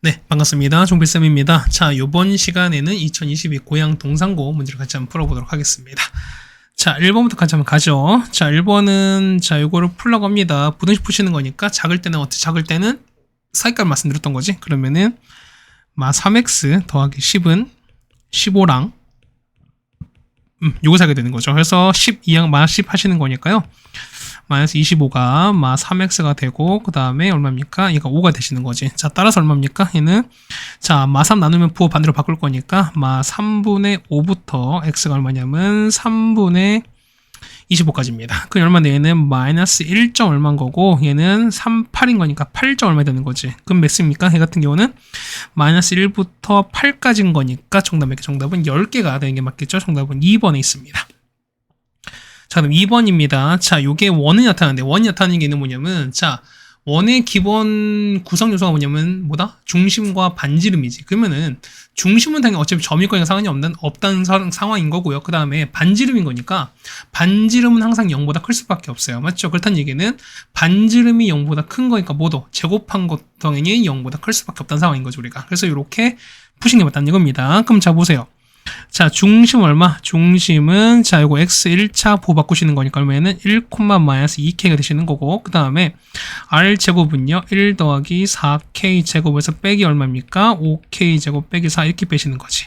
네, 반갑습니다. 종필쌤입니다. 자, 요번 시간에는 2022 고양 동상고 문제를 같이 한번 풀어보도록 하겠습니다. 자, 1번부터 같이 한번 가죠. 자, 1번은, 자, 요거를 풀라고 합니다. 부등식 푸시는 거니까, 작을 때는 어떻게 작을 때는 사이값 말씀드렸던 거지. 그러면은, 마 3x 더하기 10은 15랑, 요거 사게 되는 거죠. 그래서 10 이항 마 10 하시는 거니까요. 마이너스 25가 마 3x가 되고, 그 다음에 얼마입니까? 얘가 5가 되시는 거지. 자, 따라서 얼마입니까? 얘는, 자, 마 3 나누면 부호 반대로 바꿀 거니까, 마 3분의 5부터 x가 얼마냐면, 3분의 25까지입니다. 그 얼마인데 얘는 마이너스 1. 얼마인 거고, 얘는 38인 거니까 8. 얼마 되는 거지. 그럼 몇 습니까? 얘 같은 경우는 마이너스 1부터 8까지인 거니까, 정답은 10개가 되는 게 맞겠죠? 정답은 2번에 있습니다. 자, 그럼 2번입니다. 자, 요게 원이 나타나는데, 원이 나타나는 게 뭐냐면, 자, 원의 기본 구성 요소가 뭐냐면, 뭐다? 중심과 반지름이지. 그러면은, 중심은 당연히 어차피 점일 거니까 상관이 없다는 상황인 거고요. 그 다음에 반지름인 거니까, 반지름은 항상 0보다 클 수밖에 없어요. 맞죠? 그렇다는 얘기는, 반지름이 0보다 큰 거니까, 뭐도 제곱한 것 당연히 0보다 클 수밖에 없다는 상황인 거죠, 우리가. 그래서 이렇게 푸신 게 맞다는 이겁니다. 그럼 자, 보세요. 자, 중심 얼마? 중심은, 자, 요거 x 1차 부호 바꾸시는 거니까 얼마에는 1, 마이너스 2k가 되시는 거고, 그 다음에 r 제곱은요, 1 더하기 4k 제곱에서 빼기 얼마입니까? 5k 제곱 빼기 4 이렇게 빼시는 거지.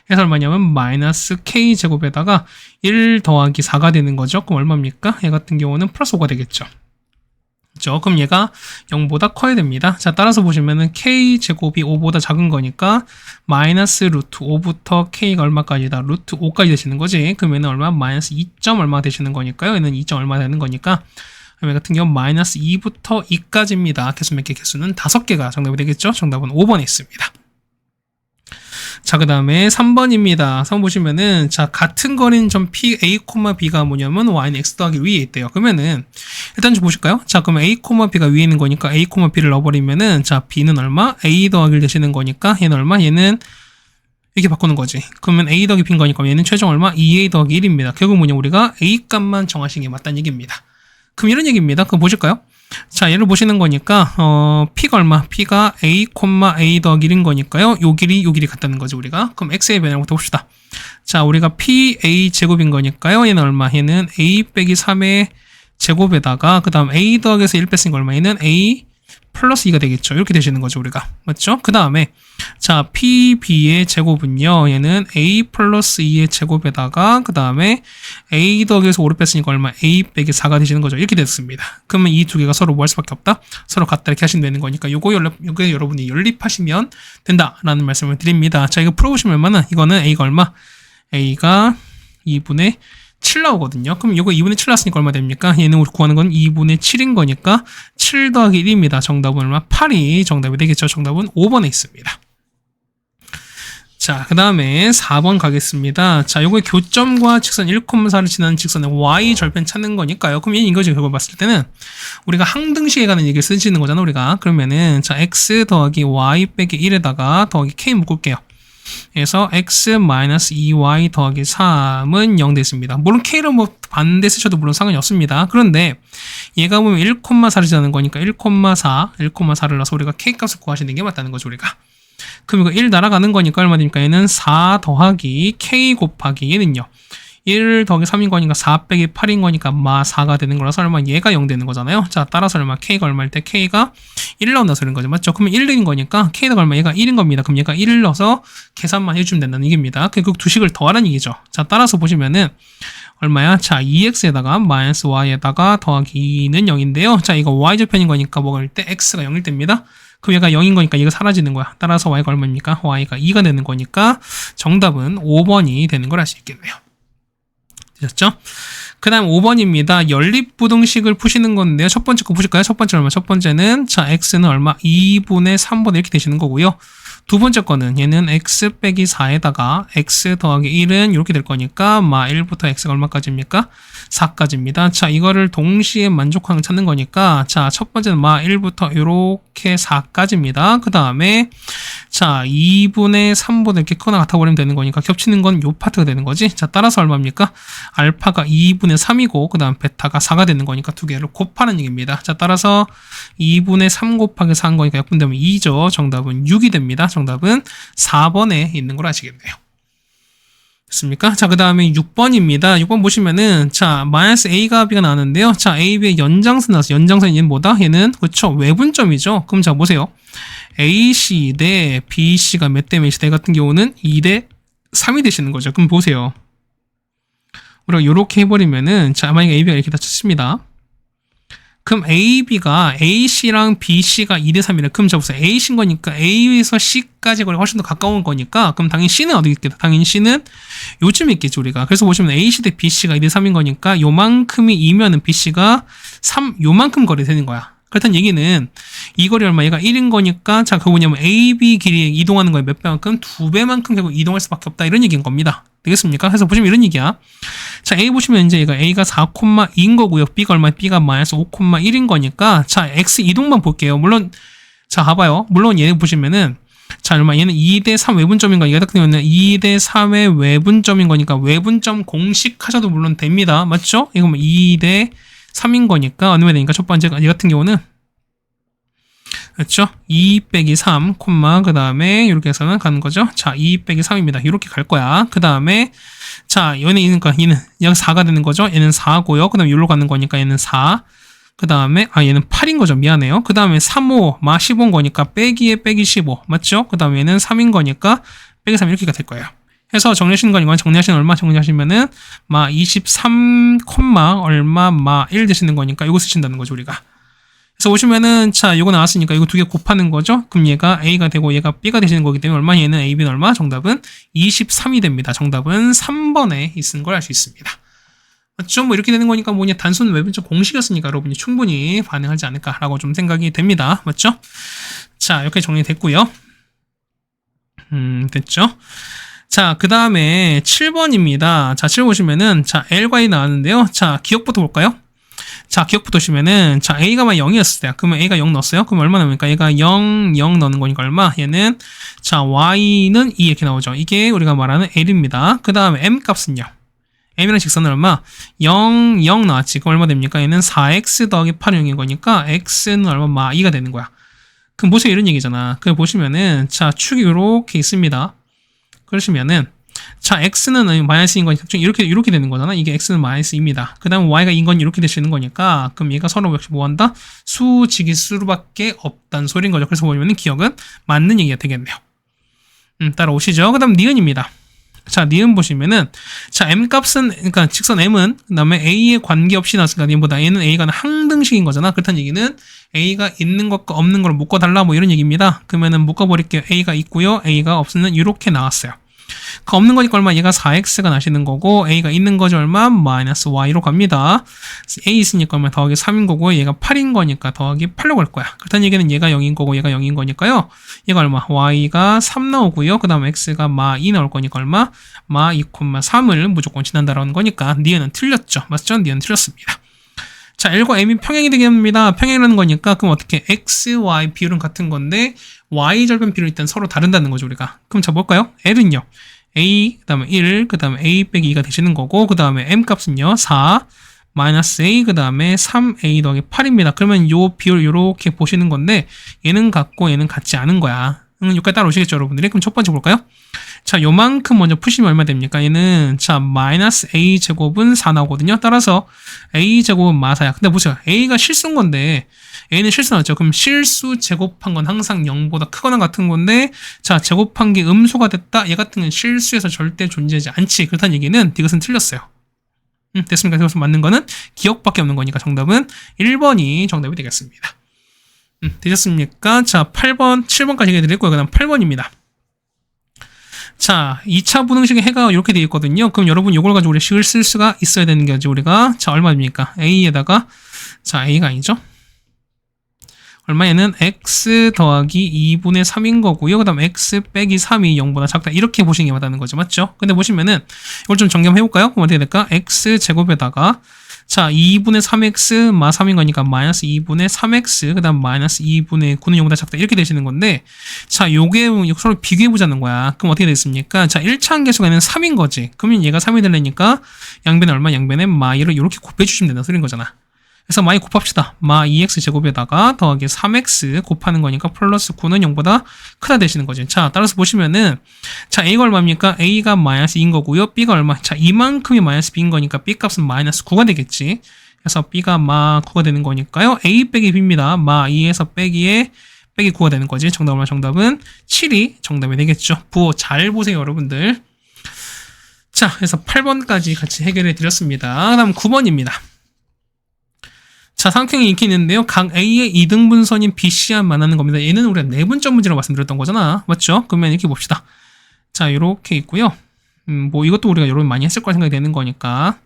그래서 얼마냐면 마이너스 k 제곱에다가 1 더하기 4가 되는 거죠. 그럼 얼마입니까? 얘 같은 경우는 플러스 5가 되겠죠. 그렇죠? 그럼 얘가 0보다 커야 됩니다. 자, 따라서 보시면은 k제곱이 5보다 작은 거니까 마이너스 루트 5부터 k가 얼마까지다? 루트 5까지 되시는 거지. 그러면 얼마? 마이너스 2. 얼마 되시는 거니까요. 얘는 2. 얼마 되는 거니까 얘 같은 경우 마이너스 2부터 2까지입니다. 개수 몇 개? 개수는 5개가 정답이 되겠죠? 정답은 5번에 있습니다. 자, 그 다음에 3번입니다. 3번 보시면은, 자, 같은 거리는 점 P, A, B가 뭐냐면, Y는 X 더하기 위에 있대요. 그러면은, 일단 좀 보실까요? 자, 그러면 A, B가 위에 있는 거니까, A, B를 넣어버리면은, 자, B는 얼마? A 더하기 1 되시는 거니까, 얘는 얼마? 얘는, 이렇게 바꾸는 거지. 그러면 A 더하기 B인 거니까, 얘는 최종 얼마? 2A 더하기 1입니다. 결국 뭐냐? 우리가 A 값만 정하시는 게 맞다는 얘기입니다. 그럼 이런 얘기입니다. 그럼 보실까요? 자, 얘를 보시는 거니까, P가 얼마? P가 A, A 더하기 1인 거니까요. 요 길이 같다는 거죠, 우리가. 그럼 X의 변화부터 봅시다. 자, 우리가 PA 제곱인 거니까요. 얘는 얼마? 얘는 A 빼기 3의 제곱에다가, 그 다음 A 더하기에서 1 뺐으니까 얼마? 얘는 A 플러스 2가 되겠죠. 이렇게 되시는 거죠, 우리가. 맞죠? 그 다음에, 자, PB의 제곱은요, 얘는 A 플러스 2의 제곱에다가, 그 다음에 A 더하기에서 5를 뺐으니까 얼마? A 빼기 4가 되시는 거죠. 이렇게 됐습니다. 그러면 이 두 개가 서로 뭐 할 수밖에 없다? 서로 같다. 이렇게 하시면 되는 거니까, 요거 여러분이 연립하시면 된다라는 말씀을 드립니다. 자, 이거 풀어보시면 얼마나? 이거는 A가 얼마? A가 2분의 7 나오거든요. 그럼 이거 2분의 7 나왔으니까 얼마 됩니까? 얘는 우리 구하는 건 2분의 7인 거니까 7 더하기 1입니다. 정답은 얼마? 8이 정답이 되겠죠. 정답은 5번에 있습니다. 자, 그 다음에 4번 가겠습니다. 자, 요거 교점과 직선 1,4를 지나는 직선의 y 절편 찾는 거니까요. 그럼 얘는 이거죠. 결국 봤을 때는 우리가 항등식에 가는 얘기를 쓰시는 거잖아, 우리가. 그러면은 자, x 더하기 y 빼기 1에다가 더하기 k 묶을게요. 그래서 x-2y 더하기 3은 0 됐습니다. 물론 k를 뭐 반대 쓰셔도 물론 상관이 없습니다. 그런데 얘가 보면 1,4를 지나는 거니까 1,4를 넣어서 우리가 k 값을 구하시는 게 맞다는 거죠, 우리가. 그럼 이거 1 날아가는 거니까 얼마 됩니까? 얘는 4 더하기 k 곱하기 얘는요. 1 더하기 3인 거니까 4 빼기 8인 거니까 마 4가 되는 거라서 얼마? 얘가 0 되는 거잖아요. 자, 따라서 얼마? k가 얼마일 때 k가 1 나온다 소리인 거죠. 맞죠? 그러면 1인 거니까 k가 얼마? 얘가 1인 겁니다. 그럼 얘가 1을 넣어서 계산만 해주면 된다는 얘기입니다. 결국 두 식을 더하라는 얘기죠. 자, 따라서 보시면은 얼마야? 자, 2x에다가 마이너스 y에다가 더하기 2는 0인데요. 자, 이거 y절편인 거니까 먹을 때 x가 0일 때입니다. 그럼 얘가 0인 거니까 얘가 사라지는 거야. 따라서 y가 얼마입니까? y가 2가 되는 거니까 정답은 5번이 되는 걸 알 수 있겠네요. 되셨죠? 그 다음 5번입니다. 연립부등식을 푸시는 건데요. 첫 번째 거 푸실까요? 첫 번째 얼마? 첫 번째는 자, x는 얼마? 2분의 3분의 이렇게 되시는 거고요. 두 번째 거는 얘는 x 빼기 4에다가 x 더하기 1은 이렇게 될 거니까 마 1부터 x가 얼마까지입니까? 4까지입니다. 자, 이거를 동시에 만족하는 찾는 거니까 자, 첫 번째는 마 1부터 이렇게 4까지입니다. 그 다음에 자, 자, 2분의 3보다 이렇게 크거나 같아버리면 되는 거니까 겹치는 건 요 파트가 되는 거지. 자, 따라서 얼마입니까? 알파가 2분의 3이고 그 다음 베타가 4가 되는 거니까 두 개를 곱하는 얘기입니다. 자, 따라서 2분의 3 곱하기 4한 거니까 약분되면 2죠. 정답은 6이 됩니다. 정답은 4번에 있는 걸 아시겠네요. 됐습니까? 자, 그 다음에 6번입니다. 6번 보시면은, 자, 마이너스 A가 B가 나왔는데요. 자, A, B의 연장선 나왔어요. 연장선이 얘는 뭐다? 얘는, 그쵸, 외분점이죠. 그럼 자, 보세요. AC 대 BC가 몇 대 몇이 대 같은 경우는 2대 3이 되시는 거죠. 그럼 보세요. 우리가 요렇게 해버리면은, 자, 만약에 AB가 이렇게 닫혔습니다. 그럼 AB가 AC랑 BC가 2대 3이래. 그럼 잡으세요. A신 거니까 A에서 C까지 거리가 훨씬 더 가까운 거니까 그럼 당연히 C는 어디 있겠다? 당연히 C는 요쯤에 있겠죠, 우리가. 그래서 보시면 AC 대 BC가 2대 3인 거니까 요만큼이 2면은 BC가 3, 요만큼 거리 되는 거야. 그렇다는 얘기는 이 거리 얼마? 얘가 1인 거니까 자, 그거 뭐냐면 AB 길이에 이동하는 거에 몇 배만큼? 2배만큼 결국 이동할 수밖에 없다. 이런 얘기인 겁니다. 되겠습니까? 그래서 보시면 이런 얘기야. 자, A 보시면 이제 얘가 A가 4,2인 거고요. B가 얼마? B가 마이너스 5,1인 거니까 자, X 이동만 볼게요. 물론 자, 봐봐요. 물론 얘 보시면은 자, 얼마? 얘는 2대 3 외분점인 거니까 얘가 딱 되면 2대 3의 외분점인 거니까 외분점 공식 하셔도 물론 됩니다. 맞죠? 이거 뭐 2대 3인 거니까 어느 면 되니까 첫 번째 얘 같은 경우는 그렇죠? 2 빼기 3, 콤마, 그 다음에 이렇게 해서는 가는 거죠. 자, 2 빼기 3입니다. 이렇게 갈 거야. 그 다음에 자, 얘는 있으니까 얘는 여기 4가 되는 거죠. 얘는 4고요. 그 다음에 여기로 가는 거니까 얘는 4. 그 다음에 얘는 8인 거죠. 미안해요. 그 다음에 3, 5, 마 15인 거니까 빼기에 빼기 15. 맞죠? 그 다음에 얘는 3인 거니까 빼기 3 이렇게가 될 거예요. 해서 정리하시는 거니까 정리하시는 얼마 정리하시면은 마 23, 얼마 마 1 되시는 거니까 이거 쓰신다는 거죠, 우리가. 그래서 보시면은 자, 이거 나왔으니까 이거 두 개 곱하는 거죠. 그럼 얘가 A가 되고 얘가 B가 되시는 거기 때문에 얼마? 얘는 A, B는 얼마? 정답은 23이 됩니다. 정답은 3번에 있는 걸 알 수 있습니다. 맞죠? 뭐 이렇게 되는 거니까 뭐냐, 단순 외분점 공식이었으니까 여러분이 충분히 반응하지 않을까라고 좀 생각이 됩니다. 맞죠? 자, 이렇게 정리됐고요. 됐죠? 자, 그 다음에 7번입니다. 자, 7번 보시면은 자, L과 E 나왔는데요. 자, 기억부터 볼까요? 자, 기억부터 보시면은 자, A가 만 0이었을 때야. 그러면 A가 0 넣었어요. 그럼 얼마 나옵니까? 얘가 0, 0 넣는 거니까 얼마? 얘는 자, Y는 2 이렇게 나오죠. 이게 우리가 말하는 L입니다. 그 다음에 M 값은요. M이랑 직선은 얼마? 0, 0 나왔지. 그럼 얼마 됩니까? 얘는 4X 더하기 8은 0인 거니까 X는 얼마? 마 2가 되는 거야. 그럼 보세요. 이런 얘기잖아. 그럼 보시면은 자, 축이 이렇게 있습니다. 그러시면은 자, x는 마이너스인 거니까 이렇게 되는 거잖아. 이게 x는 마이너스입니다. 그 다음 y가 인 건 이렇게 되시는 거니까 그럼 얘가 서로 역시 뭐 한다? 수직일수밖에 없다는 소리인 거죠. 그래서 보면은 기억은 맞는 얘기가 되겠네요. 따라오시죠. 그 다음 니은입니다. 자, 니은 보시면은 자, m 값은 그러니까 직선 m은 그 다음에 a에 관계없이 나왔으니까 얘보다 얘는 a가 항등식인 거잖아. 그렇다는 얘기는 a가 있는 것과 없는 걸 묶어달라 뭐 이런 얘기입니다. 그러면은 묶어버릴게요. a가 있고요. a가 없으면 이렇게 나왔어요. 그 없는 거니까 얼마? 얘가 4x가 나시는 거고 a가 있는 거죠. 얼마? 마이너스 y로 갑니다. a 있으니까 얼마? 더하기 3인 거고 얘가 8인 거니까 더하기 8로 갈 거야. 그렇다는 얘기는 얘가 0인 거고 얘가 0인 거니까요. 얘가 얼마? y가 3 나오고요. 그 다음 x가 마 2 나올 거니까 얼마? 마 2,3을 무조건 지난다라는 거니까 니은은 틀렸죠. 맞죠? 니은은 틀렸습니다. 자, L과 M이 평행이 되겠습니다. 평행이라는 거니까 그럼 어떻게 x, y 비율은 같은 건데 y 절편 비율은 일단 서로 다른다는 거죠, 우리가. 그럼 자, 볼까요? L은요. A, 그 다음에 1, 그 다음에 A 빼기 2가 되시는 거고 그 다음에 M 값은요. 4, 마이너스 A, 그 다음에 3A 더하기 8입니다. 그러면 요 비율 요렇게 보시는 건데 얘는 같고 얘는 같지 않은 거야. 여기까지 따라오시겠죠, 여러분들이? 그럼 첫 번째 볼까요? 자, 요만큼 먼저 푸시면 얼마 됩니까? 얘는 자, 마이너스 A 제곱은 4 나오거든요. 따라서 A 제곱은 마사야. 근데 보세요. A가 실수인 건데 A는 실수 나왔죠. 그럼 실수 제곱한 건 항상 0보다 크거나 같은 건데 자, 제곱한 게 음수가 됐다. 얘 같은 건 실수에서 절대 존재하지 않지. 그렇다는 얘기는 이것은 틀렸어요. 됐습니까? 그래서 맞는 거는 기억밖에 없는 거니까 정답은 1번이 정답이 되겠습니다. 되셨습니까? 자, 8번, 7번까지 얘기해드릴 거예요. 그 다음 8번입니다. 자, 2차 분응식의 해가 이렇게 되어 있거든요. 그럼 여러분 이걸 가지고 우리 식을 쓸 수가 있어야 되는 거죠, 우리가. 자, 얼마입니까? A에다가, 자, A가 아니죠? 얼마에는 x 더하기 2분의 3인 거고요. 그 다음 x 빼기 3이 0보다 작다. 이렇게 보시는 게 맞다는 거죠. 맞죠? 근데 보시면은 이걸 좀 정리해볼까요? 그럼 어떻게 될까? x 제곱에다가 자, 2분의 3x 마 3인 거니까 마이너스 2분의 3x 그 다음 마이너스 2분의 9는 0보다 작다 이렇게 되시는 건데 자, 요게 서로 비교해 보자는 거야. 그럼 어떻게 됐습니까? 자, 1차 함계수가 얘는 3인 거지. 그러면 얘가 3이 되려니까 양변에 얼마? 양변에 마이를 이렇게 곱해주시면 된다는 소린 거잖아. 그래서 마이 곱합시다. 마 2x 제곱에다가 더하기 3x 곱하는 거니까 플러스 9는 0보다 크다 되시는 거지. 자, 따라서 보시면은 자, a가 얼마입니까? a가 마이너스 2인 거고요. b가 얼마? 자, 이만큼이 마이너스 b인 거니까 b 값은 마이너스 9가 되겠지. 그래서 b가 마 9가 되는 거니까요. a 빼기 b입니다. 마 2에서 빼기에 빼기 9가 되는 거지. 정답 얼마? 정답은 7이 정답이 되겠죠. 부호 잘 보세요, 여러분들. 자, 그래서 8번까지 같이 해결해 드렸습니다. 다음 9번입니다. 자, 상평이 이렇게 있는데요. 각 A의 2등분선인 BC와 만나는 겁니다. 얘는 우리가 내분점 문제라고 말씀드렸던 거잖아. 맞죠? 그러면 이렇게 봅시다. 자, 이렇게 있고요. 뭐 이것도 우리가 여러분 많이 했을 거라 생각이 되는 거니까.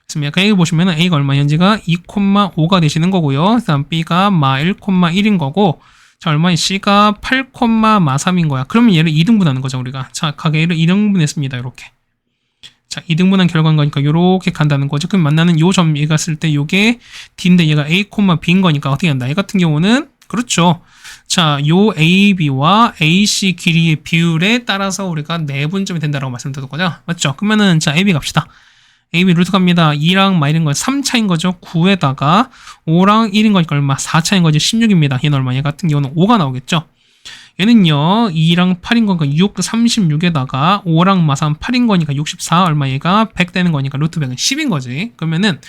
그래서 약간 여기 보시면은 A가 얼마 현재가 2,5가 되시는 거고요. 그 다음 B가 마 1,1인 거고, 자, 얼마 C가 8, 마 3인 거야. 그러면 얘를 2등분하는 거죠, 우리가. 자, 각 A를 2등분했습니다. 이렇게. 자, 2등분한 결과인 거니까 요렇게 간다는 거죠. 그럼 만나는 요 점 얘가 쓸 때 요게 D인데 얘가 A, B인 거니까 어떻게 한다? 얘 같은 경우는 그렇죠. 자, 요 AB와 AC 길이의 비율에 따라서 우리가 내분점이 된다라고 말씀드렸던 거죠. 맞죠? 그러면은 자, AB 갑시다. AB 루트 갑니다. 2랑 마이너스 건 3차인 거죠. 9에다가 5랑 1인 거니까 얼마? 4차인 거지. 16입니다. 얘는 얼마? 얘 같은 경우는 5가 나오겠죠. 얘는요 2랑 8인 거니까 6, 36에다가 5랑 마삼 8인 거니까 64 얼마 얘가 100 되는 거니까 루트 100은 10인 거지. 그러면은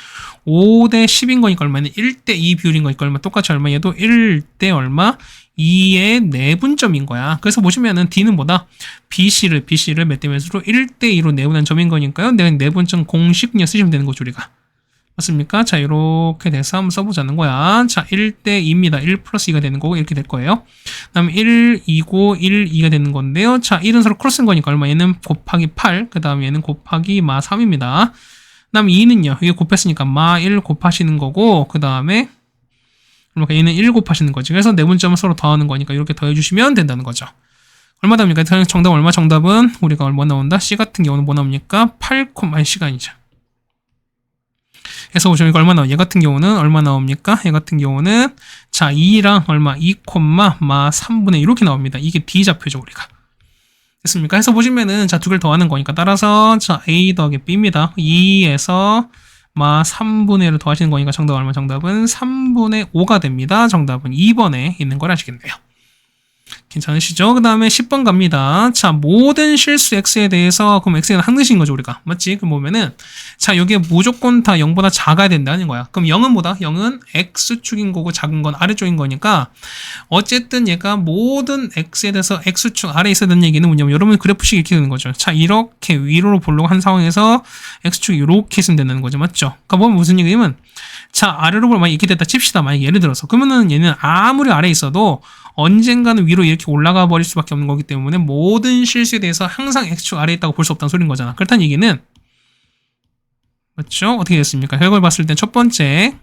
5대 10인 거니까 얼마는 1대 2 비율인 거니까 얼마 똑같이 얼마 얘도 1대 얼마 2의 내분점인 거야. 그래서 보시면은 D는 뭐다? BC를 몇 대 몇으로 1대 2로 내분한 점인 거니까요. 내가 내분점 공식 그냥 쓰시면 되는 거죠, 우리가. 맞습니까? 자, 이렇게 돼서 한번 써보자는 거야. 자, 1대 2입니다. 1 플러스 2가 되는 거고, 이렇게 될 거예요. 그 다음에 1, 2고, 1, 2가 되는 건데요. 자, 1은 서로 크로스인 거니까 얼마? 얘는 곱하기 8, 그 다음에 얘는 곱하기 마 3입니다. 그 다음에 2는요, 이게 곱했으니까 마 1 곱하시는 거고, 그 다음에, 그러니까 얘는 1 곱하시는 거지. 그래서 내분점을 서로 더하는 거니까 이렇게 더해주시면 된다는 거죠. 얼마 나옵니까? 정답 얼마? 정답은 우리가 얼마 나온다? C 같은 경우는 뭐 나옵니까? 8, 시간이죠. 그래서 보시면 이거 얼마 나와? 얘 같은 경우는 얼마 나옵니까? 얘 같은 경우는 자 2랑 얼마? 2, 마 3분의 이렇게 나옵니다. 이게 D 좌표죠, 우리가. 됐습니까? 해서 보시면은 자 두 개를 더하는 거니까 따라서 자 A 더하기 B입니다. 2에서 마 3분의 1을 더하시는 거니까 정답 얼마? 정답은 3분의 5가 됩니다. 정답은 2번에 있는 걸 아시겠네요. 괜찮으시죠? 그 다음에 10번 갑니다. 자, 모든 실수 x에 대해서, 그럼 x는 항등식인 거죠, 우리가. 맞지? 그럼 보면은, 자, 여기에 무조건 다 0보다 작아야 된다는 거야. 그럼 0은 뭐다? 0은 x축인 거고 작은 건 아래쪽인 거니까, 어쨌든 얘가 모든 x에 대해서 x축 아래에 있어야 되는 얘기는 뭐냐면, 여러분 그래프식이 이렇게 되는 거죠. 자, 이렇게 위로 보려고 한 상황에서 x축이 이렇게 있으면 된다는 거죠. 맞죠? 그러니까 보면 무슨 얘기냐면, 자, 아래로 보면 만약 이렇게 됐다 칩시다. 만약 예를 들어서. 그러면은 얘는 아무리 아래에 있어도, 언젠가는 위로 이렇게 올라가 버릴 수밖에 없는 거기 때문에 모든 실수에 대해서 항상 x축 아래에 있다고 볼 수 없다는 소리인 거잖아. 그렇다는 얘기는 맞죠? 어떻게 됐습니까? 결과를 봤을 땐 첫 번째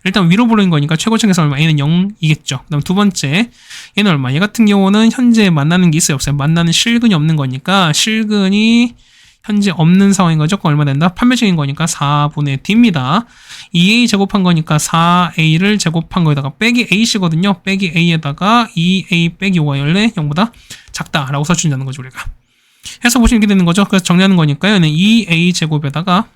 일단 위로 보는 거니까 최고층에서 얼마? A는 0이겠죠. 그 다음 두 번째 얘는 얼마? 얘 같은 경우는 현재 만나는 게 있어요? 없어요? 만나는 실근이 없는 거니까 실근이 현재 없는 상황인 거죠. 그럼 얼마 된다? 판별식인 거니까 4분의 D입니다. 2A 제곱한 거니까 4A를 제곱한 거에다가 빼기 A씨거든요. 빼기 A에다가 2A 빼기 5가 원래 0보다 작다라고 써준다는 거죠, 우리가. 해서 보시면 이렇게 되는 거죠. 그래서 정리하는 거니까요. 얘는 2A 제곱에다가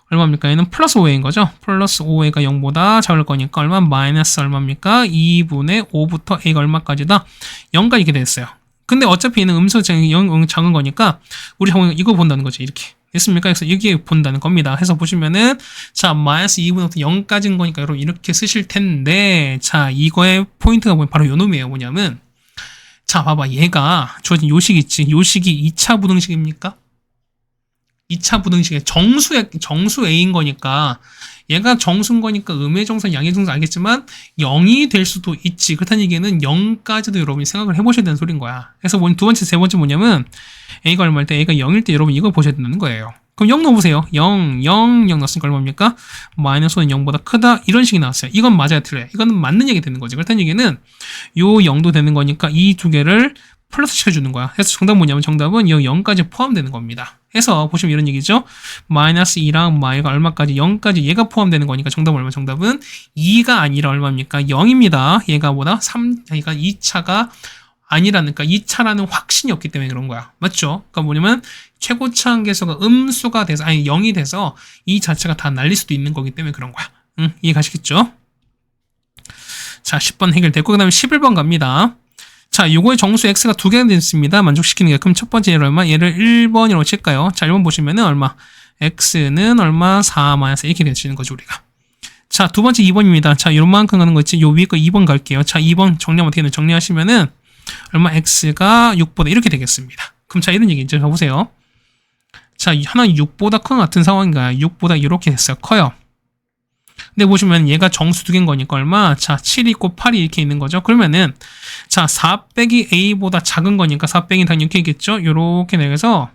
얼마입니까? 얘는 플러스 5A인 거죠. 플러스 5A가 0보다 작을 거니까 얼마? 마이너스 얼마입니까? 2분의 5부터 A가 얼마까지다? 0까지 이렇게 됐어요. 근데 어차피 얘는 음수적인 0 작은 거니까 우리 이거 본다는 거죠. 이렇게. 됐습니까? 그래서 여기에 본다는 겁니다. 해서 보시면은 자 마이너스 2분부터 0까지인 거니까 여러분 이렇게 쓰실 텐데 자 이거의 포인트가 바로 요 놈이에요. 뭐냐면 자 봐봐 얘가 주어진 요식 있지. 요식이 2차 부등식입니까? 2차 부등식의 정수 A인 거니까 얘가 정수인 거니까 음의 정수, 양의 정수 알겠지만 0이 될 수도 있지. 그렇다는 얘기는 0까지도 여러분이 생각을 해보셔야 되는 소리인 거야. 그래서 두 번째, 세 번째 뭐냐면 A가 얼마일 때, A가 0일 때 여러분 이걸 보셔야 되는 거예요. 그럼 0 넣어보세요. 0 넣었으니까 얼마입니까? 마이너스 5는 0보다 크다. 이런 식이 나왔어요. 이건 맞아야 틀려요. 이거는 맞는 얘기 되는 거지. 그렇다는 얘기는 요 0도 되는 거니까 이 두 개를 플러스 시켜주는 거야. 그래서 정답은 뭐냐면 정답은 이 0까지 포함되는 겁니다. 해서 보시면 이런 얘기죠. 마이너스 2랑 마이가 얼마까지 0까지 얘가 포함되는 거니까 정답은 얼마? 정답은 2가 아니라 얼마입니까? 0입니다. 얘가 뭐다? 3, 그러니까 2차가 아니라니까 2차라는 확신이 없기 때문에 그런 거야. 맞죠? 그러니까 뭐냐면 최고차 한계수가 음수가 돼서 0이 돼서 이 자체가 다 날릴 수도 있는 거기 때문에 그런 거야. 이해 가시겠죠? 자, 10번 해결됐고 그 다음에 11번 갑니다. 자, 요거의 정수 x가 두 개가 됐습니다. 만족시키는 게. 그럼 첫 번째 얘를 얼마? 얘를 1번이라고 칠까요? 자, 1번 보시면은 얼마? x는 얼마? 4 마이너스 이렇게 되시는 거죠, 우리가. 자, 두 번째 2번입니다. 자, 요만큼 가는 거 있지? 요 위에 거 2번 갈게요. 자, 2번 정리하면 어떻게 되나? 정리하시면은 얼마? x가 6보다 이렇게 되겠습니다. 그럼 자, 이런 얘기죠. 자, 보세요. 자, 하나는 6보다 큰 같은 상황인가요? 6보다 이렇게 됐어요. 커요. 근데 보시면 얘가 정수 두 개인 거니까 얼마? 자, 7이 있고 8이 이렇게 있는 거죠. 그러면은 자, 4 빼기 a보다 작은 거니까 4 빼기 당연히 이렇게 있겠죠? 요렇게 내서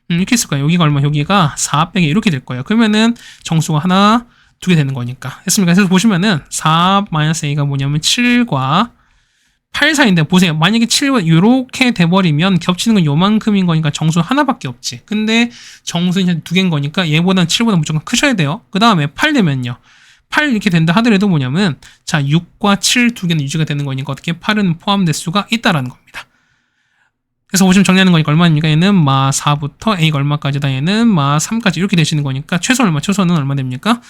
이렇게 있을 거예요. 여기가 얼마? 여기가 4 빼기 이렇게 될 거예요. 그러면은 정수가 하나, 두 개 되는 거니까. 했습니까? 그래서 보시면은 4-a가 뭐냐면 7과 8 사이인데 보세요. 만약에 7과 요렇게 돼버리면 겹치는 건 요만큼인 거니까 정수 하나밖에 없지. 근데 정수는 두 개인 거니까 얘보다는 7보다 무조건 크셔야 돼요. 그 다음에 8 되면요. 8 이렇게 된다 하더라도 뭐냐면 자 6과 7 두 개는 유지가 되는 거니까 어떻게 8은 포함될 수가 있다라는 겁니다. 그래서 보시면 정리하는 거니까 얼마입니까? 얘는 마 4부터 a가 얼마까지다. 얘는 마 3까지 이렇게 되시는 거니까 최소 얼마? 최소는 얼마 됩니까?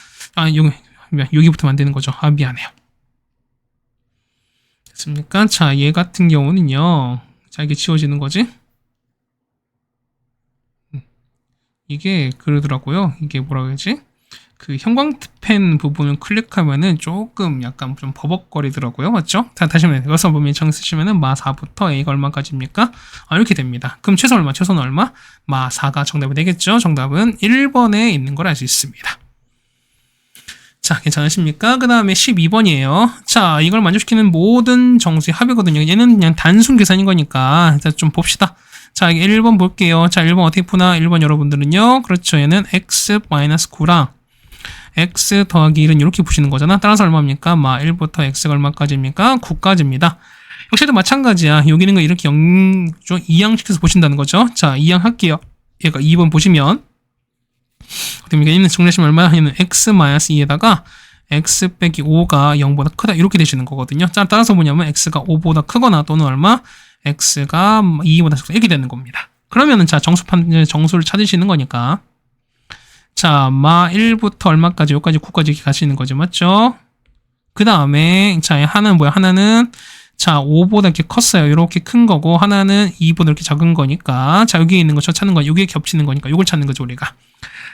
여기부터 만드는 거죠. 미안해요. 됐습니까? 자, 얘 같은 경우는요. 자, 이게 지워지는 거지? 이게 그러더라고요. 이게 뭐라고 해야지? 그 형광펜 부분을 클릭하면은 조금 약간 좀 버벅거리더라고요. 맞죠? 자, 다시 한번 여기서 보면 정 쓰시면은 마 4부터 a가 얼마까지입니까? 이렇게 됩니다. 그럼 최소 얼마? 최소는 얼마? 마 4가 정답이 되겠죠? 정답은 1번에 있는 걸 알 수 있습니다. 자, 괜찮으십니까? 그 다음에 12번이에요. 자, 이걸 만족시키는 모든 정수의 합이거든요. 얘는 그냥 단순 계산인 거니까. 자, 좀 봅시다. 자, 1번 볼게요. 자, 1번 어떻게 푸나? 1번 여러분들은요. 그렇죠. 얘는 x-9랑 x 더하기 1은 이렇게 푸시는 거잖아. 따라서 얼마입니까? 마 1부터 x가 얼마까지입니까? 9까지입니다. 역시도 마찬가지야. 여기는 거 이렇게 이항시켜서 보신다는 거죠. 자, 이항할게요. 얘가 2번 보시면 어떻게 얘는 정리하시면 얼마야? 얘는 x-2에다가 x 빼기 5가 0보다 크다 이렇게 되시는 거거든요. 자, 따라서 뭐냐면 x가 5보다 크거나 또는 얼마? x가 2보다 작다 이렇게 되는 겁니다. 그러면은 자, 정수를 찾으시는 거니까 자, 마 1부터 얼마까지 여기까지 9까지 이렇게 가시는 거죠. 맞죠? 그 다음에 자, 하나는 뭐야? 하나는 자, 5보다 이렇게 컸어요. 이렇게 큰 거고 하나는 2보다 이렇게 작은 거니까 자, 여기에 있는 거 저 찾는 거 여기에 겹치는 거니까 이걸 찾는 거죠, 우리가.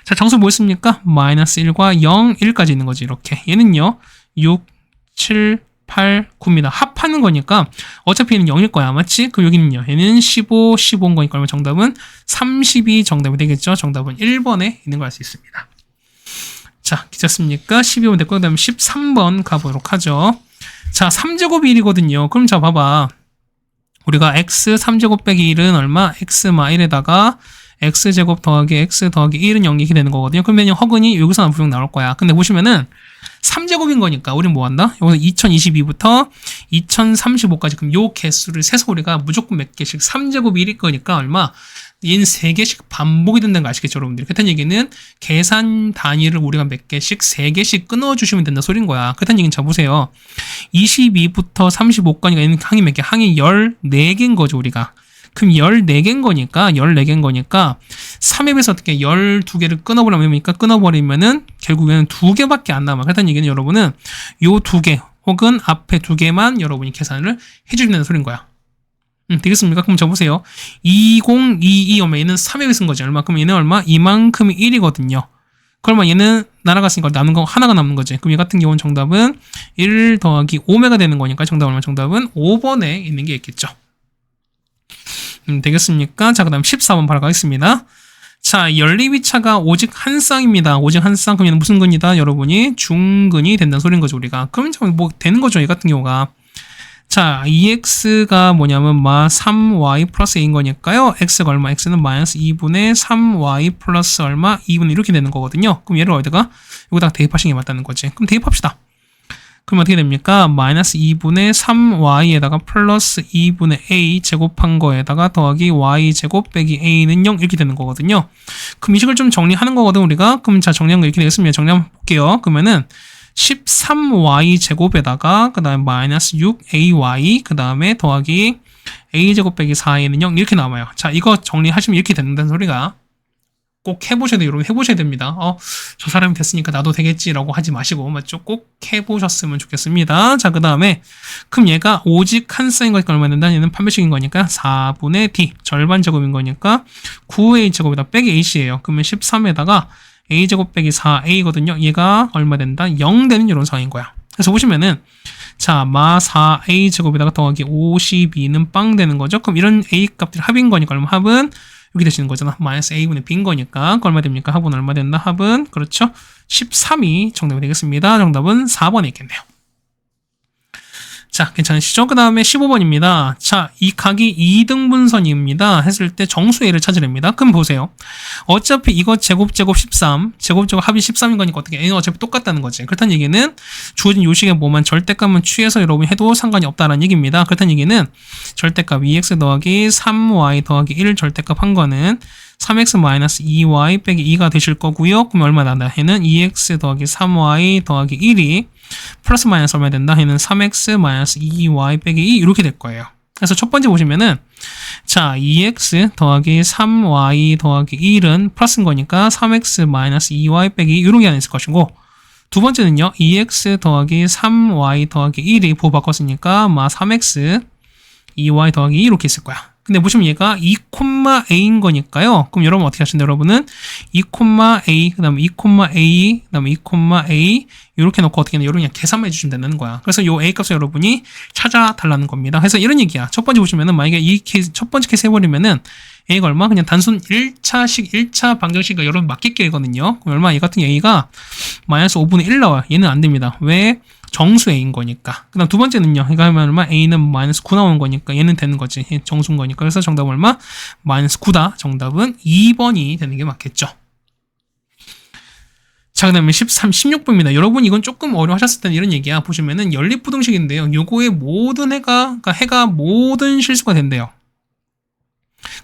자, 정수 뭐였습니까? 마이너스 1과 0, 1까지 있는 거지, 이렇게. 얘는요, 6, 7, 8, 9입니다. 합하는 거니까 어차피 얘는 0일 거야, 맞지? 그럼 여기는요, 얘는 15, 15인 거니까 그러면 정답은 30이 정답이 되겠죠? 정답은 1번에 있는 걸 알 수 있습니다. 자, 괜찮습니까? 12번 됐고, 그 다음에 13번 가보도록 하죠. 자, 3제곱이 1이거든요. 그럼 자, 봐봐. 우리가 x 3제곱 빼기 1은 얼마? x마 1에다가 x제곱 더하기 x 더하기 1은 0 이렇게 되는 거거든요. 그러면 허근이 여기서 분명 나올 거야. 근데 보시면은 3제곱인 거니까 우린 뭐 한다? 여기서 2022부터 2035까지 그럼 요 개수를 세서 우리가 무조건 몇 개씩 3제곱이 1일 거니까 얼마? 얘는 3개씩 반복이 된다는 거 아시겠죠, 여러분들? 그렇다는 얘기는 계산 단위를 우리가 몇 개씩 3개씩 끊어주시면 된다 소린 거야. 그렇다는 얘기는 자 보세요. 22부터 35까지가 얘는 항이 몇 개? 항이 14개인 거죠, 우리가. 그럼 14개인 거니까 3앱에서 어떻게 12개를 끊어버리면은 결국에는 2개밖에 안 남아. 그렇다는 얘기는 여러분은 요 2개 혹은 앞에 2개만 여러분이 계산을 해주시면 되는 소린 거야. 되겠습니까? 그럼 적어보세요. 2022 오면 얘는 3앱에 쓴 거지. 얼마? 그럼 얘는 얼마? 이만큼이 1이거든요. 그러면 얘는 날아갔으니까 남는 거 하나가 남는 거지. 그럼 얘 같은 경우는 정답은 1 더하기 5매가 되는 거니까 정답 얼마? 정답은 5번에 있는 게 있겠죠. 되겠습니까? 자, 그 다음 14번 바로 가겠습니다. 자, 연립이차가 오직 한 쌍입니다. 오직 한 쌍. 그럼 얘는 무슨 근이다? 여러분이 중근이 된다는 소리인 거죠, 우리가. 그러면 뭐 되는 거죠, 얘 같은 경우가. 자, 2x가 뭐냐면 마 3y 플러스 a인 거니까요. x가 얼마? x는 마이너스 2분의 3y 플러스 얼마? 2분의 이렇게 되는 거거든요. 그럼 얘를 어디다가 여기다가 대입하시는 게 맞다는 거지. 그럼 대입합시다. 그럼 어떻게 됩니까? 마이너스 2분의 3y에다가 플러스 2분의 a 제곱한 거에다가 더하기 y 제곱 빼기 a는 0 이렇게 되는 거거든요. 그럼 이 식을 좀 정리하는 거거든 우리가. 그럼 자 정리한 거 이렇게 되겠습니다. 정리 한번 볼게요. 그러면은 13y 제곱에다가 그 다음에 마이너스 6ay 그 다음에 더하기 a 제곱 빼기 4a는 0 이렇게 나와요. 자 이거 정리하시면 이렇게 된다는 소리가 꼭 해보셔야 돼요. 여러분 해보셔야 됩니다. 저 사람이 됐으니까 나도 되겠지라고 하지 마시고 맞죠? 꼭 해보셨으면 좋겠습니다. 자, 그 다음에 그럼 얘가 오직 한 쌍인 거니까 얼마 된다? 얘는 판별식인 거니까 4분의 d 절반 제곱인 거니까 9a 제곱에다 빼기 ac예요. 그러면 13에다가 a 제곱 빼기 4a거든요. 얘가 얼마 된다? 0 되는 이런 상황인 거야. 그래서 보시면은 자, 마 4a 제곱에다가 더하기 52는 빵 되는 거죠. 그럼 이런 a 값들이 합인 거니까 그럼 합은 여기 되시는 거잖아. 마이너스 a분의 b인 거니까 얼마 됩니까? 합은 얼마 된다? 합은 그렇죠. 13이 정답이 되겠습니다. 정답은 4번에 있겠네요. 자, 괜찮으시죠? 그 다음에 15번입니다. 자, 이 각이 2등분선입니다. 했을 때 정수 a를 찾으랍니다. 그럼 보세요. 어차피 이거 제곱 13, 제곱 합이 13인 거니까 어떻게 a는 어차피 똑같다는 거지. 그렇다는 얘기는 주어진 요식에 뭐만 절대값만 취해서 여러분 해도 상관이 없다라는 얘기입니다. 그렇다는 얘기는 절대값 2x 더하기 3y 더하기 1 절대값 한 거는 3x 마이너스 2y 빼기 2가 되실 거고요. 그럼 얼마 난다? 해는 2x 더하기 3y 더하기 1이 플러스 마이너스 얼마 된다? 해는 3x 마이너스 2y 빼기 2 이렇게 될 거예요. 그래서 첫 번째 보시면은 자 2x 더하기 3y 더하기 1은 플러스인 거니까 3x 마이너스 2y 빼기 2 이런 게 안에 있을 것이고 두 번째는요 2x 더하기 3y 더하기 1이 부호 바꿨으니까 3x 2y 더하기 2 이렇게 있을 거야. 근데 보시면 얘가 2,a인 거니까요. 그럼 여러분 어떻게 하시는데 여러분은 2,a 그 다음에 2,a 그 다음에 2,a 이렇게 놓고 어떻게 하냐 이런 그냥 계산만 해주시면 된다는 거야. 그래서 요 a 값을 여러분이 찾아달라는 겁니다. 그래서 이런 얘기야. 첫 번째 보시면은 만약에 이 케이스 첫 번째 케이스 해버리면은 a가 얼마? 그냥 단순 1차 방정식과 여러분 맡길게거든요. 그럼 얼마? 얘 같은 a가 마이너스 5분의 1 나와요. 얘는 안 됩니다. 왜? 정수 a인 거니까. 그 다음 두 번째는요. 이거 하면 얼마? a는 마이너스 9 나오는 거니까 얘는 되는 거지. 정수인 거니까. 그래서 정답은 얼마? 마이너스 9다. 정답은 2번이 되는 게 맞겠죠. 자, 그 다음에 16번입니다. 여러분 이건 조금 어려워하셨을 때는 이런 얘기야. 보시면은 연립부등식인데요. 요거의 모든 그러니까 해가 모든 실수가 된대요.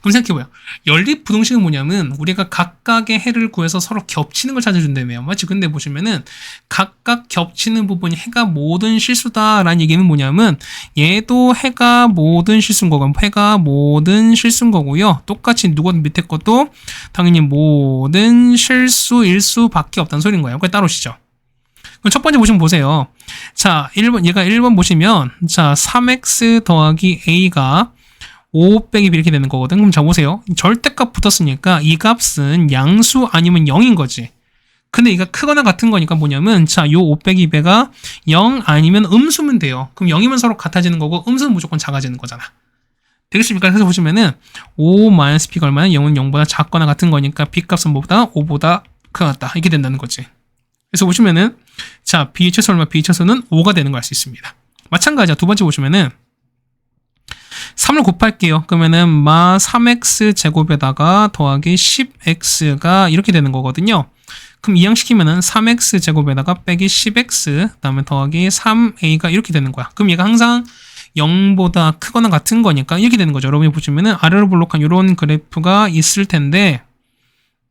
그럼 생각해봐요. 연립부등식은 뭐냐면 우리가 각각의 해를 구해서 서로 겹치는 걸 찾아준다며요. 맞지? 근데 보시면은 각각 겹치는 부분이 해가 모든 실수다라는 얘기는 뭐냐면 얘도 해가 모든 실수인 거고 해가 모든 실수인 거고요. 똑같이 누구 밑에 것도 당연히 모든 실수일 수밖에 없다는 소리인 거예요. 그게 따로시죠. 그럼 첫 번째 보시면 보세요. 자, 1번 얘가 1번 보시면 자 3x 더하기 a가 5 빼기 b 이렇게 되는 거거든. 그럼 자 보세요. 절대값 붙었으니까 이 값은 양수 아니면 0인 거지. 근데 이가 크거나 같은 거니까 뭐냐면 자 요 5 빼기 b가 0 아니면 음수면 돼요. 그럼 0이면 서로 같아지는 거고 음수는 무조건 작아지는 거잖아. 되겠습니까? 그래서 보시면은 5-b가 얼마나 0은 0보다 작거나 같은 거니까 b 값은 뭐보다 5보다 크거나 같다. 이렇게 된다는 거지. 그래서 보시면은 자 b의 최소 얼마? b의 최소는 5가 되는 걸 알 수 있습니다. 마찬가지야. 두 번째 보시면은 3을 곱할게요. 그러면은 마 3x 제곱에다가 더하기 10x가 이렇게 되는 거거든요. 그럼 이항시키면은 3x 제곱에다가 빼기 10x 그다음에 더하기 3a가 이렇게 되는 거야. 그럼 얘가 항상 0보다 크거나 같은 거니까 이렇게 되는 거죠. 여러분이 보시면은 아래로 볼록한 이런 그래프가 있을 텐데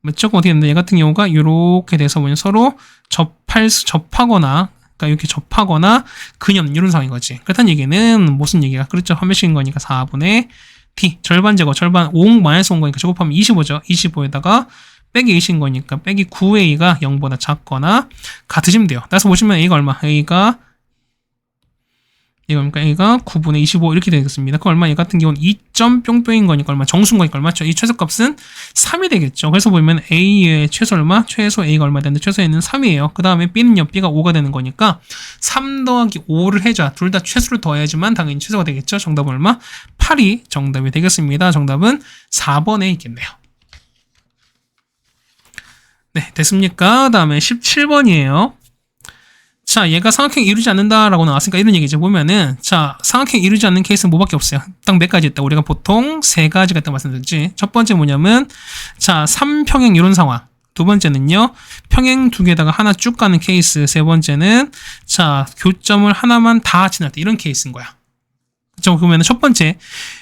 맞죠? 어떻게 되는데 얘 같은 경우가 이렇게 돼서 뭐냐 서로 접하거나 그러니까 이렇게 접하거나 근염 이런 상황인 거지. 그렇다는 얘기는 무슨 얘기가 그렇죠? 판별식인 거니까 4분의 t 절반 제곱 절반 5 마이너스 5 거니까 제곱하면 25죠. 25에다가 빼기 2인 거니까 빼기 9a가 0보다 작거나 같으시면 돼요. 따라서 보시면 a가 얼마? a가 그러니까 a가 9분의 25 이렇게 되겠습니다. 그 얼마? 얘 같은 경우는 2.뿅뿅인 거니까 얼마? 정수인 거니까 얼마죠? 이 최소값은 3이 되겠죠. 그래서 보면 a의 최소 얼마? 최소 a가 얼마 되는데 최소 a는 3이에요. 그 다음에 b는요, b가 5가 되는 거니까 3 더하기 5를 해줘야 둘 다 최소를 더해야지만 당연히 최소가 되겠죠. 정답은 얼마? 8이 정답이 되겠습니다. 정답은 4번에 있겠네요. 네, 됐습니까? 다음에 17번이에요. 자, 얘가 삼각형 이루지 않는다라고 나왔으니까 이런 얘기죠. 보면은 자, 삼각형 이루지 않는 케이스는 뭐밖에 없어요. 딱 몇 가지 있다. 우리가 보통 세 가지가 있다고 말씀드렸지. 첫 번째 뭐냐면 자, 삼평형 이런 상황. 두 번째는요, 평행 두 개에다가 하나 쭉 가는 케이스. 세 번째는, 자, 교점을 하나만 다 지날 때 이런 케이스인 거야. 그쵸? 그러면 첫 번째,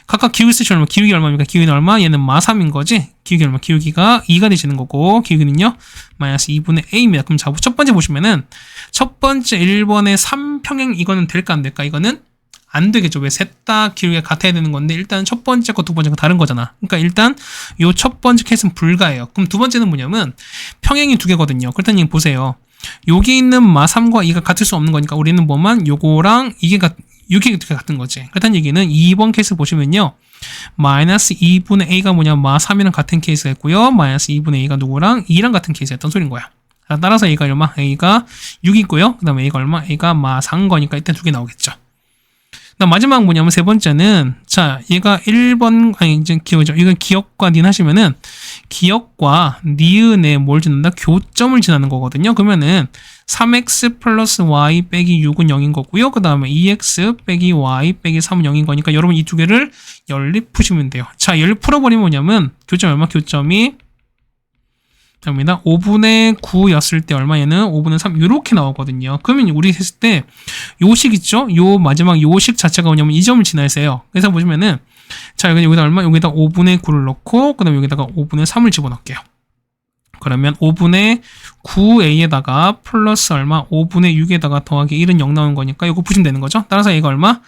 각각 기울기 쓰시면 얼마, 기울기 얼마입니까? 기울기는 얼마? 얘는 마3인 거지? 기울기 얼마? 기울기가 2가 되시는 거고, 기울기는요, 마이너스 2분의 a입니다. 그럼 자, 첫 번째 보시면은, 첫 번째 1번의 3평행 이거는 될까 안 될까? 이거는 안 되겠죠. 왜 셋 다 기울기가 같아야 되는 건데, 일단 첫 번째 거, 두 번째 거 다른 거잖아. 그러니까 일단, 요 첫 번째 케이스는 불가해요. 그럼 두 번째는 뭐냐면, 평행이 두 개거든요. 그렇다니 보세요. 여기 있는 마3과 2가 같을 수 없는 거니까, 우리는 뭐만, 요거랑 이게 이게 같은 거지. 그렇다는 얘기는 2번 케이스 보시면요. 마이너스 2분의 a가 뭐냐, 마3이랑 같은 케이스가 있고요. 마이너스 2분의 a가 누구랑 2랑 같은 케이스였던 소린 거야. 따라서 a가 얼마? a가 6이고요. 그 다음에 a가 얼마? a가 마4인 거니까 일단 두 개 나오겠죠. 그다음 마지막 뭐냐면 세 번째는, 자, 얘가 1번, 아니, 이제 기억이죠. 이건 기억과 닌 하시면은, 기억과 니은에 뭘 짓는다? 교점을 지나는 거거든요. 그러면은, 3x 플러스 y 빼기 6은 0인 거고요. 그 다음에 2x 빼기 y 빼기 3은 0인 거니까 여러분 이 두 개를 연립 푸시면 돼요. 자, 연립 풀어버리면 뭐냐면, 교점 얼마? 교점이, 됩니다. 5분의 9였을 때 얼마? 얘는 5분의 3 이렇게 나오거든요. 그러면 우리 했을 때 요식 있죠? 요 마지막 요식 자체가 뭐냐면 이 점을 지나세요. 그래서 보시면은, 자, 여기다 얼마? 여기다 5분의 9를 넣고 그 다음에 여기다가 5분의 3을 집어넣을게요. 그러면 5분의 9a에다가 플러스 얼마? 5분의 6에다가 더하기 1은 0 나오는 거니까 이거 푸시면 되는 거죠. 따라서 a가 얼마?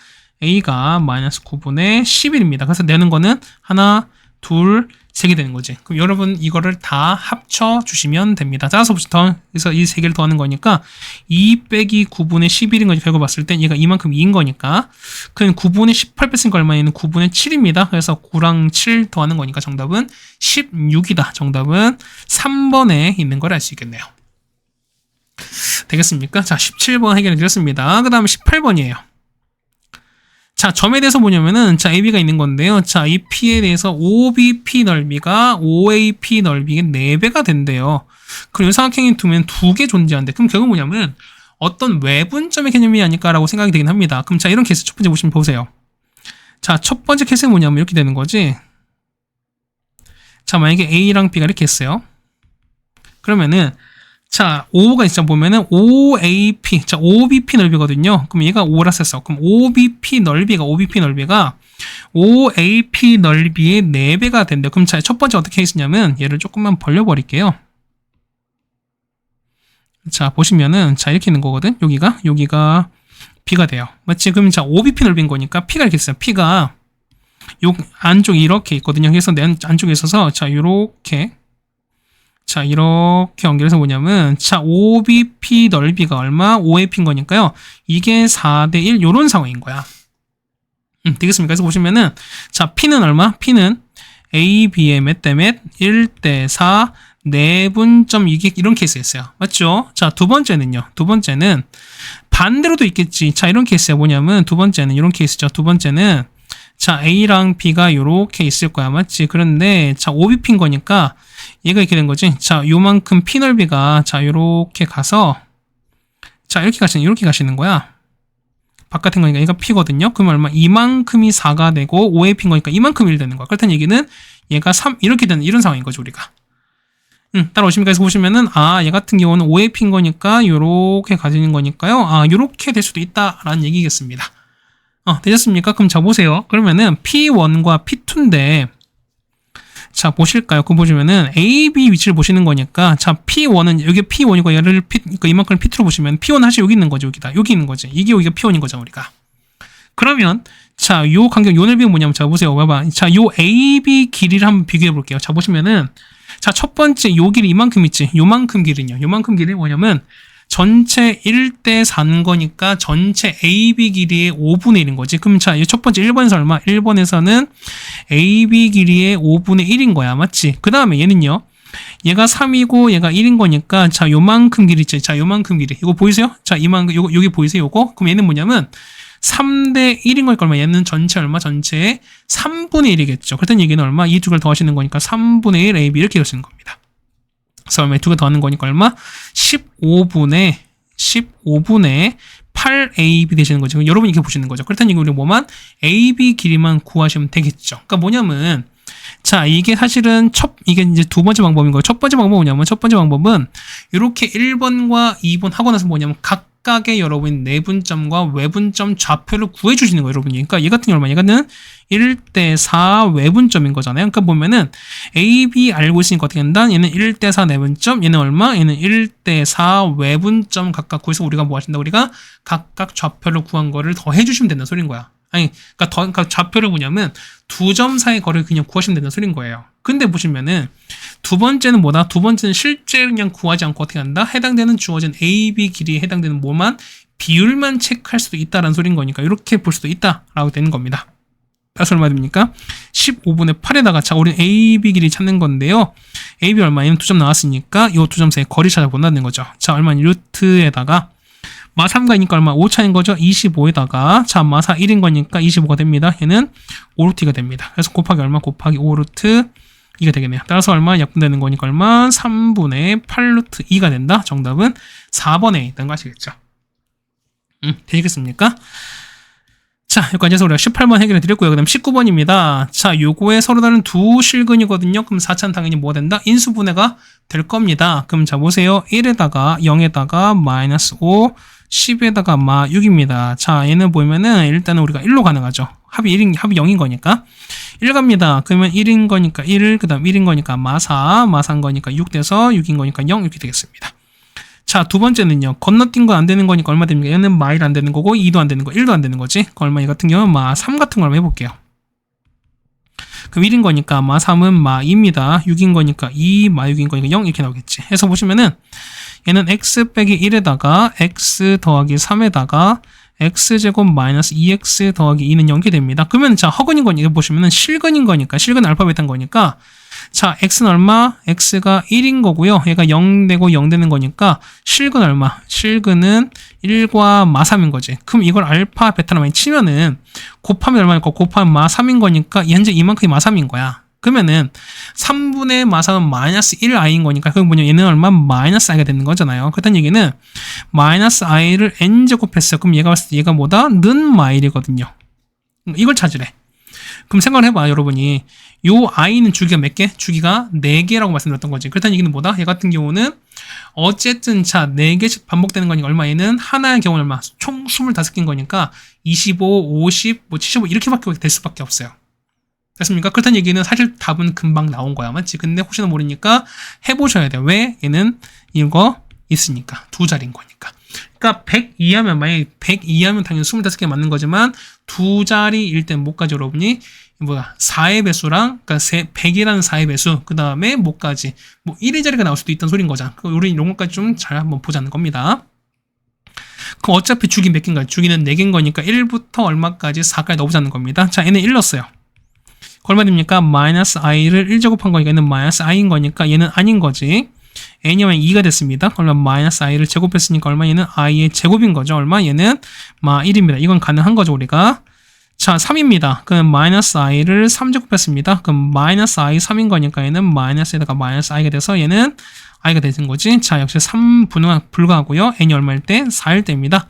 a가 마이너스 9분의 11입니다. 그래서 내는 거는 하나, 둘, 3개 되는 거지. 그럼 여러분 이거를 다 합쳐 주시면 됩니다. 따라서부터 그래서 이 3개를 더하는 거니까 2 빼기 9분의 11인 거지. 결국 봤을 땐 얘가 이만큼 2인 거니까 그럼 9분의 18 뺐으니까 얼마에는 9분의 7입니다. 그래서 9랑 7 더하는 거니까 정답은 16이다. 정답은 3번에 있는 걸 알 수 있겠네요. 되겠습니까? 자, 17번 해결해 드렸습니다. 그 다음에 18번이에요. 자, 점에 대해서 뭐냐면은, 자, AB가 있는 건데요. 자, 이 P에 대해서 OBP 넓이가 OAP 넓이의 4배가 된대요. 그리고 삼각형이 두면 2개 존재한대. 그럼 결국 뭐냐면, 어떤 외분점의 개념이 아닐까라고 생각이 되긴 합니다. 그럼 자, 이런 케이스 첫 번째 보시면 보세요. 자, 첫 번째 케이스는 뭐냐면 이렇게 되는 거지. 자, 만약에 A랑 B가 이렇게 했어요. 그러면은, 자, 5가 있어 보면은 OAP, 자, OBP 넓이거든요. 그럼 얘가 5라 썼어. 그럼 OBP 넓이가 OAP 넓이의 4배가 된대요. 그럼 자, 첫 번째 어떻게 했냐면 얘를 조금만 벌려버릴게요. 자, 보시면은 자, 이렇게 있는 거거든. 여기가 B가 돼요. 맞지? 그럼 자, OBP 넓이인 거니까 P가 이렇게 있어요. P가 요 안쪽이 이렇게 있거든요. 그래서 내 안쪽에 있어서 자, 요렇게 자, 이렇게 연결해서 뭐냐면, 자, OBP 넓이가 얼마? OAP인 거니까요. 이게 4대1, 요런 상황인 거야. 되겠습니까? 그래서 보시면은, 자, P는 얼마? P는 AB의 몇 대 몇? 1대4, 4분점, 이게 이런 케이스였어요. 맞죠? 자, 두 번째는요. 두 번째는, 반대로도 있겠지. 자, 이런 케이스야. 뭐냐면, 두 번째는, 이런 케이스죠. 두 번째는, 자, A랑 B가 요렇게 있을 거야. 맞지? 그런데, 자, OBP인 거니까, 얘가 이렇게 된 거지. 자, 요만큼 P 넓이가, 자, 요렇게 가서, 자, 이렇게 가시는 거야. 바깥인 거니까 얘가 P거든요. 그럼 얼마? 이만큼이 4가 되고, OAP인 거니까 이만큼 1 되는 거야. 그렇다는 얘기는 얘가 3, 이렇게 되는 이런 상황인 거죠, 우리가. 따라오십니까? 그래서 보시면은, 아, 얘 같은 경우는 OAP인 거니까, 요렇게 가지는 거니까요. 아, 요렇게 될 수도 있다라는 얘기겠습니다. 되셨습니까? 그럼 자, 보세요. 그러면은 P1과 P2인데, 자, 보실까요? 그거 보시면은 A, B 위치를 보시는 거니까, 자, P1은, 여기 P1이고, 얘를 그러니까 이만큼 P2로 보시면, P1 사실 여기 있는 거죠, 여기다. 여기 있는 거지. 이게 여기가 P1인 거죠, 우리가. 그러면, 자, 요 간격, 요 넓이가 뭐냐면, 자, 보세요. 봐봐. 자, 요 A, B 길이를 한번 비교해 볼게요. 자, 보시면은, 자, 첫 번째 요 길이 이만큼 있지. 요만큼 길은요. 요만큼 길이 뭐냐면, 전체 1대4인 거니까 전체 AB 길이의 5분의 1인 거지. 그럼 자, 첫 번째 1번에서 얼마? 1번에서는 AB 길이의 5분의 1인 거야. 맞지? 그 다음에 얘는요. 얘가 3이고 얘가 1인 거니까 자, 요만큼 길이 있지. 자, 요만큼 길이. 이거 보이세요? 자, 여기 보이세요? 요거? 그럼 얘는 뭐냐면 3대 1인 거니까 얼마? 얘는 전체 얼마? 전체의 3분의 1이겠죠. 그랬던 얘기는 얼마? 이 두 개를 더하시는 거니까 3분의 1 AB 이렇게 되시는 겁니다. 그래서 얼마? 두 개 더하는 거니까 얼마? 15분의 8AB 되시는 거죠. 여러분이 이렇게 보시는 거죠. 그렇다는 얘기 우리 뭐만? AB 길이만 구하시면 되겠죠. 그러니까 뭐냐면 자, 이게 사실은 이게 이제 두 번째 방법인 거예요. 첫 번째 방법은 뭐냐면, 첫 번째 방법은 이렇게 1번과 2번 하고 나서 뭐냐면, 각각의 여러분 내분점과 외분점 좌표를 구해주시는 거예요, 여러분이. 그러니까 얘 같은 경우는 얘가는 1대4 외분점인 거잖아요. 그러니까 보면은 A, B 알고 있으니까 어떻게 된다? 얘는 1대4 내분점, 얘는 얼마? 얘는 1대4 외분점 각각 구해서 우리가 뭐 하신다? 우리가 각각 좌표를 구한 거를 더 해주시면 된다는 소린 거야. 아니, 그러니까 좌표를 뭐냐면 두 점 사이의 거리를 그냥 구하시면 된다는 소린 거예요. 근데 보시면은 두 번째는 뭐다? 두 번째는 실제 그냥 구하지 않고 어떻게 한다? 해당되는 주어진 A, B 길이에 해당되는 뭐만 비율만 체크할 수도 있다라는 소린 거니까 이렇게 볼 수도 있다라고 되는 겁니다. 따라서 얼마 됩니까? 15분의 8에다가 자, 우리는 A, B 길이 찾는 건데요. A, B 얼마? 얘는 두 점 나왔으니까 이 두 점 사이 거리 찾아본다는 거죠. 자, 얼마니? 루트에다가 마 3가니까 얼마? 5차인 거죠? 25에다가 자, 마 4 1인 거니까 25가 됩니다. 얘는 5루트가 됩니다. 그래서 곱하기 얼마? 곱하기 5루트 2가 되겠네요. 따라서 얼마? 약분되는 거니까 얼마? 3분의 8루트 2가 된다. 정답은 4번에 있다는 거 아시겠죠? 되겠습니까? 자, 여기까지 해서 우리가 18번 해결해 드렸고요. 그 다음 19번입니다. 자, 요거에 서로 다른 두 실근이거든요. 그럼 4차는 당연히 뭐가 된다? 인수분해가 될 겁니다. 그럼 자, 보세요. 1에다가 0에다가 마이너스 5, 10에다가 마 6입니다. 자, 얘는 보면은 일단은 우리가 1로 가능하죠. 합이 0인 거니까. 1 갑니다. 그러면 1인 거니까 1, 그 다음 1인 거니까 마 4, 마 3인 거니까 6 돼서 6인 거니까 0 이렇게 되겠습니다. 자, 두 번째는요. 건너뛴 거 안 되는 거니까 얼마 됩니까? 얘는 마 1 안 되는 거고 2도 안 되는 거, 1도 안 되는 거지. 그 얼마 이 같은 경우는 마 3 같은 걸 한번 해볼게요. 그럼 1인 거니까 마 3은 마 2입니다. 6인 거니까 2, 마 6인 거니까 0 이렇게 나오겠지. 해서 보시면은 얘는 x 빼기 1에다가 x 더하기 3에다가 x제곱 마이너스 2x 더하기 2는 0이 됩니다. 그러면 자, 허근인 거니까 보시면은 실근인 거니까, 실근 알파벳 한 거니까 자, x는 얼마? x가 1인 거고요. 얘가 0 되고 0 되는 거니까 실근 얼마? 실근은 1과 마 3인 거지. 그럼 이걸 알파, 베타로 많이 치면은 곱하면 얼마일까? 곱하면 마 3인 거니까 현재 이만큼이 마 3인 거야. 그러면은 3분의 마 3은 마이너스 1i인 거니까 그럼 뭐냐? 얘는 얼마? 마이너스 i가 되는 거잖아요. 그렇다는 얘기는 마이너스 i를 n제곱했어요. 그럼 얘가 봤을 때 얘가 뭐다? 는 마일이거든요. 이걸 찾으래. 그럼 생각을 해봐, 여러분이. 요 i는 주기가 몇 개? 주기가 4개라고 말씀드렸던 거지. 그렇다는 얘기는 뭐다? 얘 같은 경우는 어쨌든 자, 4개씩 반복되는 거니까 얼마? 얘는 하나의 경우는 얼마? 총 25개인 거니까 25, 50, 뭐 75 이렇게밖에 될 수밖에 없어요. 됐습니까? 그렇다는 얘기는 사실 답은 금방 나온 거야. 맞지? 근데 혹시나 모르니까 해보셔야 돼요. 왜? 얘는 이거 있으니까. 두 자리인 거니까. 그러니까 100 이하면, 만약에 100 이하면 당연히 25개 맞는 거지만 두 자리일 땐 뭐까지 여러분이? 4의 배수랑, 그러니까 100이라는 4의 배수, 그 다음에 뭐까지? 뭐 1의 자리가 나올 수도 있다는 소린 거잖아. 우리 이런 것까지 좀 잘 한번 보자는 겁니다. 그럼 어차피 주기 몇 개인가요? 주기는 4개인 거니까 1부터 얼마까지 4까지 넣어보자는 겁니다. 자, 얘는 1 넣었어요. 얼마 됩니까? 마이너스 i를 1제곱한 거니까 얘는 마이너스 i인 거니까 얘는 아닌 거지. n이 하면 2가 됐습니다. 얼마? 마이너스 i를 제곱했으니까 얼마? 얘는 i의 제곱인 거죠. 얼마? 얘는 마 1입니다. 이건 가능한 거죠, 우리가. 자, 3입니다. 그럼 마이너스 i를 3제곱했습니다. 그럼 마이너스 i 3인 거니까 얘는 마이너스에다가 마이너스 i가 돼서 얘는 i가 되는 거지. 자, 역시 3 불가하고요. n이 얼마일 때? 4일 때입니다.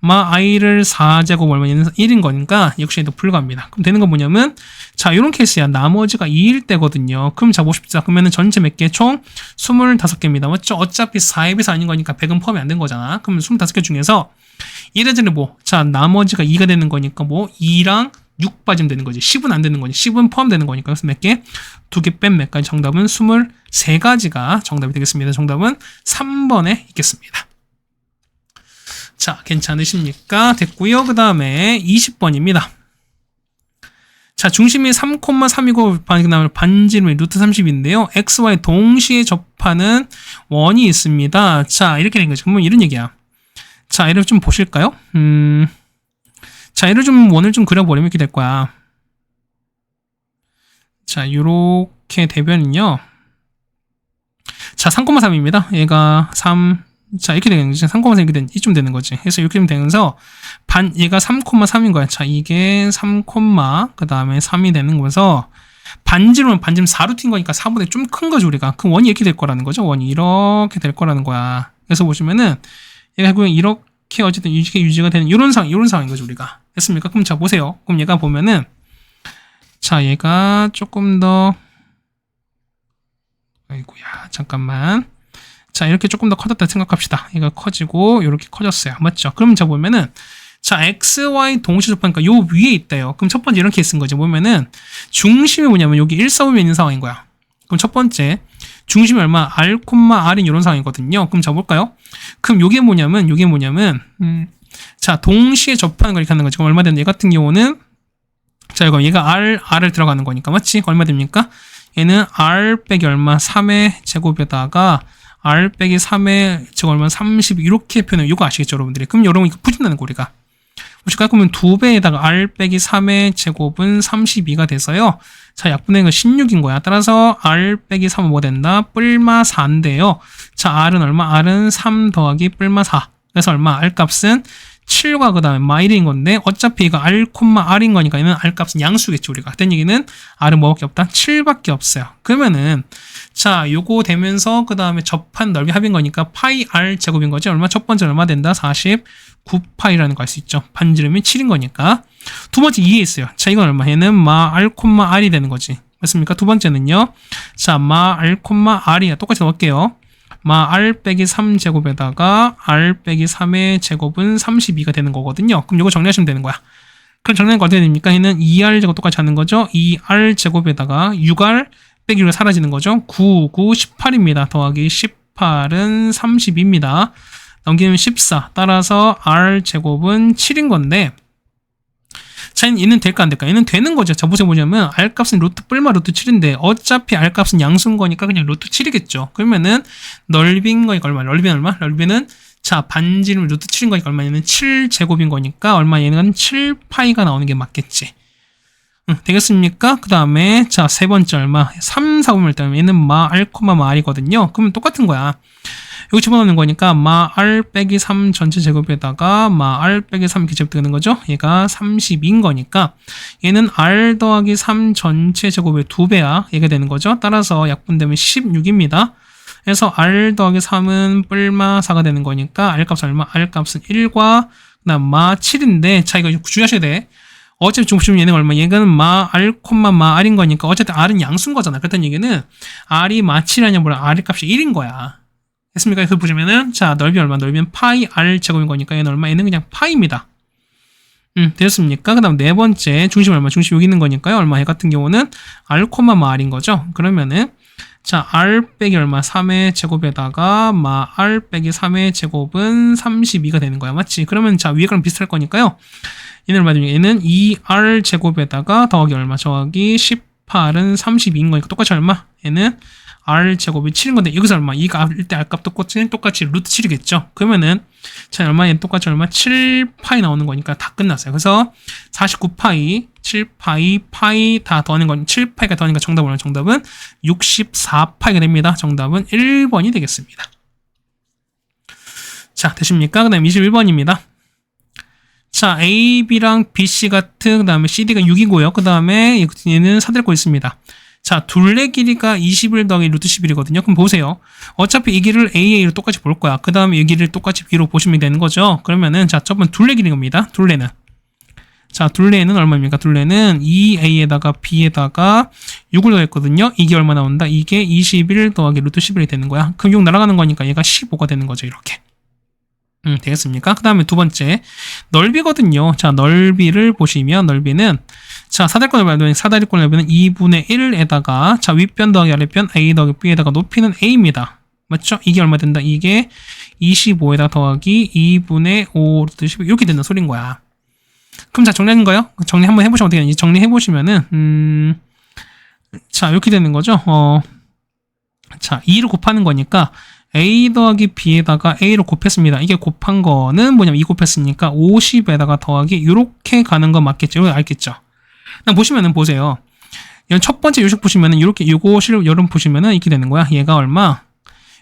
마 i를 4제곱 얼마? 얘는 1인 거니까 역시 얘도 불가합니다. 그럼 되는 건 뭐냐면 자, 이런 케이스야. 나머지가 2일 때거든요. 그럼 자, 보십시오. 그러면은 전체 몇 개? 총 25개입니다. 맞죠? 어차피 4의 배수 아닌 거니까 100은 포함이 안 된 거잖아. 그럼 25개 중에서 1회전에 뭐? 자, 나머지가 2가 되는 거니까 뭐? 2랑 6 빠지면 되는 거지. 10은 안 되는 거지. 10은 포함되는 거니까. 그래서 몇 개? 2개 뺀 몇 가지? 정답은 23가지가 정답이 되겠습니다. 정답은 3번에 있겠습니다. 자, 괜찮으십니까? 됐고요. 그 다음에 20번입니다. 자, 중심이 3,3이고 그다음에 반지름이 루트 30인데요. x, y 동시에 접하는 원이 있습니다. 자, 이렇게 된 거죠. 그러면 이런 얘기야. 자, 얘를 좀 보실까요? 자, 얘를 좀 원을 좀 그려버리면 이렇게 될 거야. 자, 요렇게 되면요. 자, 3,3입니다. 얘가 3, 자, 이렇게 되는 거지. 3,3 이렇게 된, 이쯤 되는 거지. 그래서 이렇게 되면서, 얘가 3,3인 거야. 자, 이게 3, 그 다음에 3이 되는 거면서, 반지름은 반지름 4루트인 거니까 4보다 좀 큰 거죠, 우리가. 그 원이 이렇게 될 거라는 거죠. 원이 이렇게 될 거라는 거야. 그래서 보시면은, 얘가 그냥 이렇게 어쨌든 유지가 되는, 요런 상황인 거죠, 우리가. 됐습니까? 그럼 자, 보세요. 그럼 얘가 보면은, 자, 얘가 조금 더, 아이고야, 잠깐만. 자, 이렇게 조금 더 커졌다 생각합시다. 얘가 커지고, 이렇게 커졌어요. 맞죠? 그럼 자, 보면은, 자, x, y 동시 접하니까 요 위에 있대요. 그럼 첫 번째 이런 케이스인 거지. 보면은, 중심이 뭐냐면 여기 1사분면 있는 상황인 거야. 그럼 첫 번째, 중심이 얼마? r, r인 이런 상황이거든요. 그럼 자, 볼까요? 그럼 요게 뭐냐면, 자, 동시에 접하는 걸 이렇게 하는 거죠. 그럼 얼마 되는 얘 같은 경우는, 자, 이거 얘가 r을 들어가는 거니까, 맞지? 얼마 됩니까? 얘는 r 빼기 얼마? 3의 제곱에다가 r 빼기 3의 제곱 얼마? 30 이렇게 표현해요. 이거 아시겠죠, 여러분들이? 그럼 여러분 이거 푸진다는 거 우리가. 보실까요? 그러면 2배에다가 r 빼기 3의 제곱은 32가 돼서요. 자, 약분된 건 16인 거야. 따라서 r 빼기 3은 뭐 된다? 뿔마 4인데요. 자, r은 얼마? r은 3 더하기 뿔마 4. 그래서 얼마? r 값은 7과 그 다음에 마1인 건데 어차피 이거 r, r인 거니까 얘는 r 값은 양수겠죠 우리가. 그때 얘기는 r은 뭐밖에 없다? 7밖에 없어요. 그러면은 자, 요거 되면서 그 다음에 접한 넓이 합인 거니까 파이 r 제곱인 거지. 얼마? 첫 번째 얼마 된다? 49파이라는 거 알 수 있죠. 반지름이 7인 거니까. 두 번째 2에 있어요. 자, 이건 얼마? 얘는 마 r, r이 되는 거지. 맞습니까? 두 번째는요. 자, 마 r, r이야. 똑같이 넣을게요. 마 r 빼기 3제곱에다가 r 빼기 3의 제곱은 32가 되는 거거든요. 그럼 이거 정리하시면 되는 거야. 그럼 정리하니까 어떻게 됩니까? 얘는 2r 제곱 똑같이 하는 거죠. 2r 제곱에다가 6r 빼기 6이 사라지는 거죠. 9, 9, 18입니다. 더하기 18은 30입니다. 넘기면 14. 따라서 r 제곱은 7인 건데 자, 얘는 될까 안 될까? 얘는 되는 거죠. 자, 보세요. 뭐냐면 r 값은 루트 뿔마 루트 7인데 어차피 r 값은 양수인 거니까 그냥 루트 7이겠죠. 그러면은 넓이인 거니까 얼마? 넓이는 얼마? 넓이는 자, 반지름 루트 7인 거니까 얼마? 얘는 7제곱인 거니까 얼마? 얘는 7파이가 나오는 게 맞겠지. 되겠습니까? 그 다음에 자, 세 번째 얼마? 3, 4분면 때문에 얘는 마 r, r이거든요. 그러면 똑같은 거야. 여기 집어넣는 거니까 마 r 빼기 3 전체 제곱에다가 마 r 빼기 3 이렇게 제곱되는 거죠. 얘가 30인 거니까 얘는 r 더하기 3 전체 제곱의 2배야. 얘가 되는 거죠. 따라서 약분되면 16입니다. 그래서 r 더하기 3은 뿔마 4가 되는 거니까 r 값은 얼마? r 값은 1과 그다음 마 7인데 자, 이거 주의하셔야 돼. 어차피 중심 얘는 얼마? 얘는 마 r, 마 r인 거니까 어쨌든 r은 양수인 거잖아. 그렇다는 얘기는 r이 마 7이 아니라 뭐라? r 값이 1인 거야. 됐습니까? 그래서 보시면은 자, 넓이 얼마? 넓이는 파이 r 제곱인 거니까 얘는 얼마? 얘는 그냥 파이입니다. 되셨습니까? 그 다음 네 번째 중심 얼마? 중심 여기 있는 거니까요. 얼마? 얘 같은 경우는 r, r인 거죠. 그러면은 자, r 빼기 얼마? 3의 제곱에다가 마 r 빼기 3의 제곱은 32가 되는 거야. 맞지? 그러면 자, 위에 거랑 비슷할 거니까요. 얘는 얼마 되냐? 얘는 2r 제곱에다가 더하기 얼마? 더하기 18은 32인 거니까 똑같이 얼마? 얘는 r 제곱이 7인 건데 여기서 얼마? 이가 일대 r 값 똑같이 루트 7이겠죠. 그러면은 자, 얼마? 얘는 똑같이 얼마? 7파이 나오는 거니까 다 끝났어요. 그래서 49파이, 7파이, 파이 다 더하는 건 7파이가 더하니까 정답은 64파이가 됩니다. 정답은 1번이 되겠습니다. 자, 되십니까? 그 다음에 21번입니다. 자, A, B랑 B, C 같은, 그 다음에 CD가 6이고요. 그 다음에 얘는 사들고 있습니다. 자, 둘레 길이가 21 더하기 루트 11이거든요. 그럼 보세요. 어차피 이 길을 AA로 똑같이 볼 거야. 그 다음에 이 길을 똑같이 B로 보시면 되는 거죠. 그러면은, 자, 첫 번째 둘레 길이인 겁니다. 둘레는. 자, 둘레는 얼마입니까? 둘레는 2A에다가 B에다가 6을 더했거든요. 이게 얼마 나온다? 이게 21 더하기 루트 11이 되는 거야. 그럼 6 날아가는 거니까 얘가 15가 되는 거죠. 이렇게. 되겠습니까? 그 다음에 두 번째, 넓이거든요. 자, 넓이를 보시면, 넓이는, 자, 사다리꼴 넓이는 2분의 1에다가, 자, 윗변 더하기 아랫변 A 더하기 B에다가 높이는 A입니다. 맞죠? 이게 얼마 된다? 이게 25에다 더하기 2분의 5 루트 11 이렇게 된다는 소린 거야. 그럼 자, 정리하는 거예요? 정리 한번 해보시면 어떻게 되는지. 정리해보시면은, 자, 이렇게 되는 거죠. 자, 2를 곱하는 거니까, A 더하기 B에다가 A로 곱했습니다. 이게 곱한 거는 뭐냐면 2 곱했으니까 50에다가 더하기 이렇게 가는 거 맞겠죠? 이거 알겠죠? 그냥 보시면은 보세요. 첫 번째 요식 보시면은 이렇게 요것을 여러분 보시면은 이렇게 되는 거야. 얘가 얼마?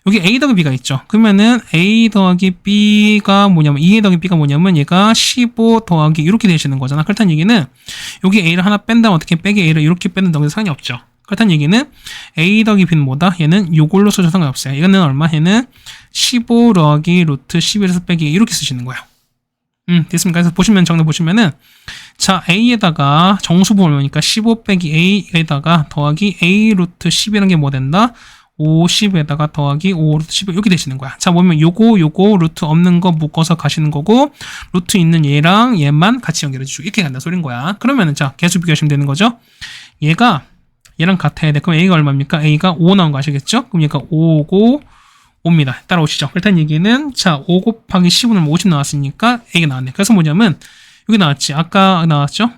여기 A 더하기 B가 있죠. 그러면은 A 더하기 B가 뭐냐면 2A 더하기 B가 뭐냐면 얘가 15 더하기 이렇게 되시는 거잖아. 그렇다는 얘기는 여기 A를 하나 뺀다면 어떻게 빼기 A를 이렇게 빼는 동안 상관이 없죠. 그렇다는 얘기는 A 더하기 B는 뭐다? 얘는 요걸로 써도 상관없어요. 이거는 얼마? 얘는 15 더하기 루트 11에서 빼기 이렇게 쓰시는 거예요. 됐습니까? 그래서 보시면 정답 보시면은 자, A에다가 정수분을 넣으니까 15 빼기 A에다가 더하기 A 루트 10이라는 게 뭐 된다? 50에다가 더하기 5 루트 11 이렇게 되시는 거야. 자, 보면 요거 루트 없는 거 묶어서 가시는 거고, 루트 있는 얘랑 얘만 같이 연결해 주시고 이렇게 간다 소린 거야. 그러면은 자, 계수 비교하시면 되는 거죠. 얘가 얘랑 같아야 돼. 그럼 A가 얼마입니까? A가 5 나온 거 아시겠죠? 그럼 얘가 5고 5입니다. 따라오시죠. 일단 얘기는 자, 5 곱하기 10은 50 나왔으니까 A가 나왔네. 그래서 뭐냐면 여기 나왔지. 아까 나왔죠?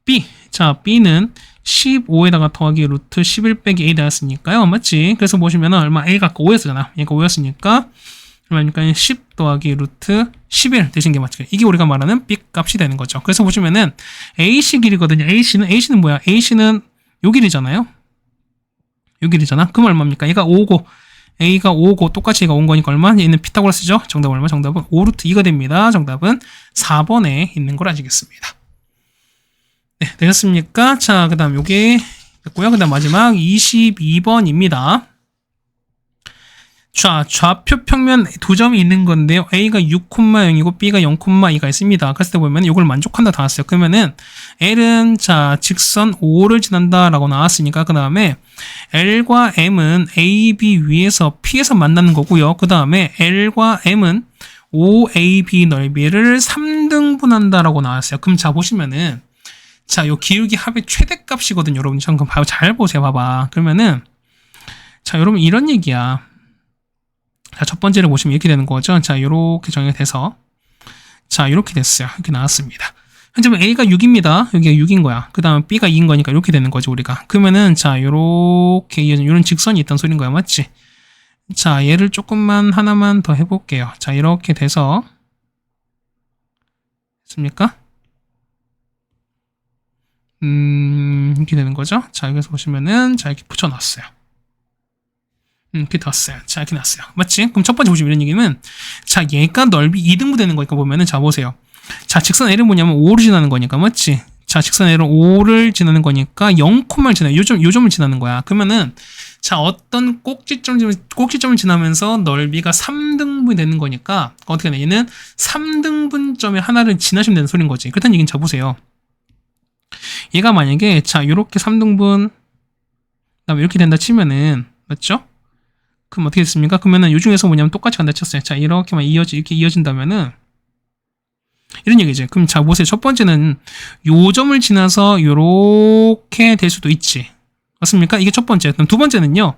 B. 자, B는 15에다가 더하기 루트 11 빼기 A 나왔으니까요. 맞지? 그래서 보시면은 얼마 A가 아까 5였잖아. 얘가 5였으니까 얼마니까 10 더하기 루트 11 되신 게 맞죠? 이게 우리가 말하는 B 값이 되는 거죠. 그래서 보시면은 AC 길이거든요. A씨는 뭐야? A씨는 요 길이잖아요. 요 길이잖아. 그럼 얼마입니까? 얘가 5고 A가 5고 똑같이 얘가 온 거니까 얼마? 얘는 피타고라스죠? 정답은 얼마? 정답은 5 루트 2가 됩니다. 정답은 4번에 있는 걸 아시겠습니다. 네, 되셨습니까? 자, 그 다음 요게 됐고요. 그 다음 마지막 22번입니다. 자, 좌표 평면 두 점이 있는 건데요. A가 6,0이고 B가 0,2가 있습니다. 그랬을 때 보면 이걸 만족한다 나왔어요. 그러면은 L은 자, 직선 5를 지난다 라고 나왔으니까 그 다음에 L과 M은 A, B 위에서 P에서 만나는 거고요. 그 다음에 L과 M은 OAB 넓이를 3등분한다 라고 나왔어요. 그럼 자, 보시면은 자, 요 기울기 합의 최대값이거든요. 여러분, 잠깐 잘 보세요. 봐봐. 그러면은 자, 여러분 이런 얘기야. 자, 첫 번째를 보시면 이렇게 되는 거죠. 자, 요렇게 정리가 돼서 자, 이렇게 됐어요. 이렇게 나왔습니다. 현재 A가 6입니다. 여기가 6인 거야. 그 다음 B가 2인 거니까 이렇게 되는 거죠, 우리가. 그러면은 자, 요렇게 이어진 이런 직선이 있던 소리인 거야. 맞지? 자, 얘를 조금만 하나만 더 해볼게요. 자, 이렇게 돼서 됐습니까? 이렇게 되는 거죠. 자, 여기서 보시면은 자, 이렇게 붙여놨어요. 이렇게 놨어요. 자, 이렇게 놨어요. 맞지? 그럼 첫 번째 보시면 이런 얘기는 자, 얘가 넓이 2등분 되는 거니까 보면은 자, 보세요. 자, 직선 L은 뭐냐면 5를 지나는 거니까 맞지? 자, 직선 L은 5를 지나는 거니까 0,를 지나요. 요점을 지나는 거야. 그러면은 자, 어떤 꼭지점을 지나면서 넓이가 3등분이 되는 거니까 어떻게 하냐? 얘는 3등분점의 하나를 지나시면 되는 소리인 거지. 그렇다는 얘기는 자, 보세요. 얘가 만약에 자, 요렇게 3등분 그다음에 이렇게 된다 치면은 맞죠? 그럼 어떻게 됐습니까? 그러면은 요 중에서 뭐냐면 똑같이 간다 쳤어요. 자, 이렇게만 이렇게 이어진다면은 이런 얘기죠. 그럼 자, 보세요. 첫 번째는 요 점을 지나서 요렇게 될 수도 있지. 맞습니까? 이게 첫 번째. 그럼 두 번째는요.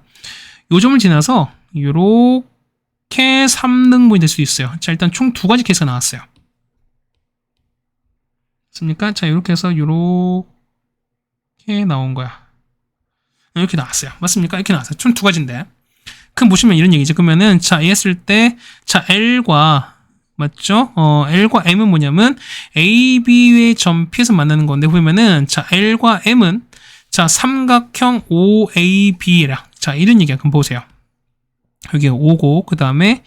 요 점을 지나서 요렇게 3등분이 될 수도 있어요. 자, 일단 총 두 가지 케이스가 나왔어요. 맞습니까? 자, 이렇게 해서 요렇게 나온 거야. 이렇게 나왔어요. 맞습니까? 이렇게 나왔어요. 총 두 가지인데. 그럼 보시면 이런 얘기죠. 그러면은 자, 했을 때 자, L과 맞죠? L과 M은 뭐냐면 A, B의 점 P에서 만나는 건데 보면은 자, L과 M은 자, 삼각형 OAB라. 자, 이런 얘기야. 그럼 보세요. 여기가 5고 그다음에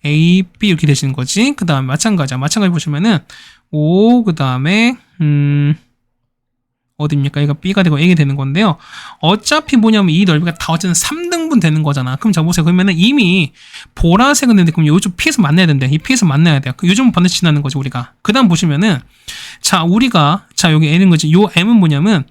A, B 이렇게 되시는 거지. 그다음에 마찬가지 보시면은 5 그다음에 어딥니까? 얘가 B가 되고 A가 되는 건데요. 어차피 뭐냐면 이 넓이가 다 어쨌든 3등분 되는 거잖아. 그럼 자, 보세요. 그러면은 이미 보라색은 되는데 그럼 요쪽 P에서 만나야 된대. 이 P에서 만나야 돼요. 요즘 반드시 지나는 거죠, 우리가. 그 다음 보시면은 자, 우리가 자, 여기 N인 거지. 요 M은 뭐냐면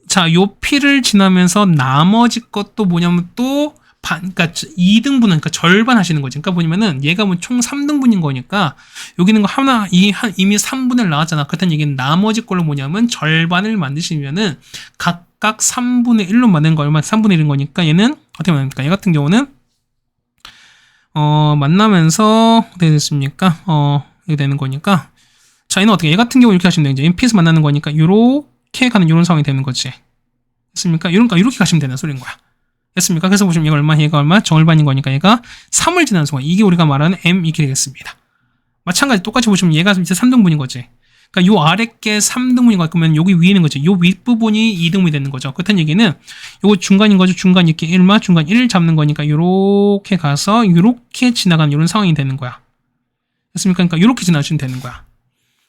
자, 요 P를 지나면서 나머지 것도 뭐냐면 또 그러니까 2등분은 그러니까 절반 하시는 거지. 그러니까 보면은 얘가 뭐 총 3등분인 거니까 여기 있는 거 하나 이미 3분의 1 나왔잖아. 그렇다는 얘기는 나머지 걸로 뭐냐면 절반을 만드시면은 각각 3분의 1로 만드는 거 얼마 3분의 1인 거니까 얘는 어떻게 만듭니까? 얘 같은 경우는 만나면서 어떻게 됐습니까? 이렇게 되는 거니까 자, 얘는 어떻게 얘 같은 경우 이렇게 하시면 되죠. P에서 만나는 거니까 요렇게 가는 이런 상황이 되는 거지. 됐습니까? 이렇게 가시면 되는 소리인 거야. 됐습니까? 그래서 보시면 얘가 얼마? 정절반인 거니까 얘가 3을 지나는 순간 이게 우리가 말하는 M 이렇게 되겠습니다. 마찬가지 똑같이 보시면 얘가 이제 3등분인 거지. 그러니까 요 아래 게 3등분인 거 그러면 여기 위에 있는 거지. 요 윗부분이 2등분이 되는 거죠. 그렇다는 얘기는 요거 중간인 거죠. 중간 이렇게 1마 중간 1을 잡는 거니까 요렇게 가서 요렇게 지나가는 이런 상황이 되는 거야. 됐습니까? 그러니까 요렇게 지나시면 되는 거야.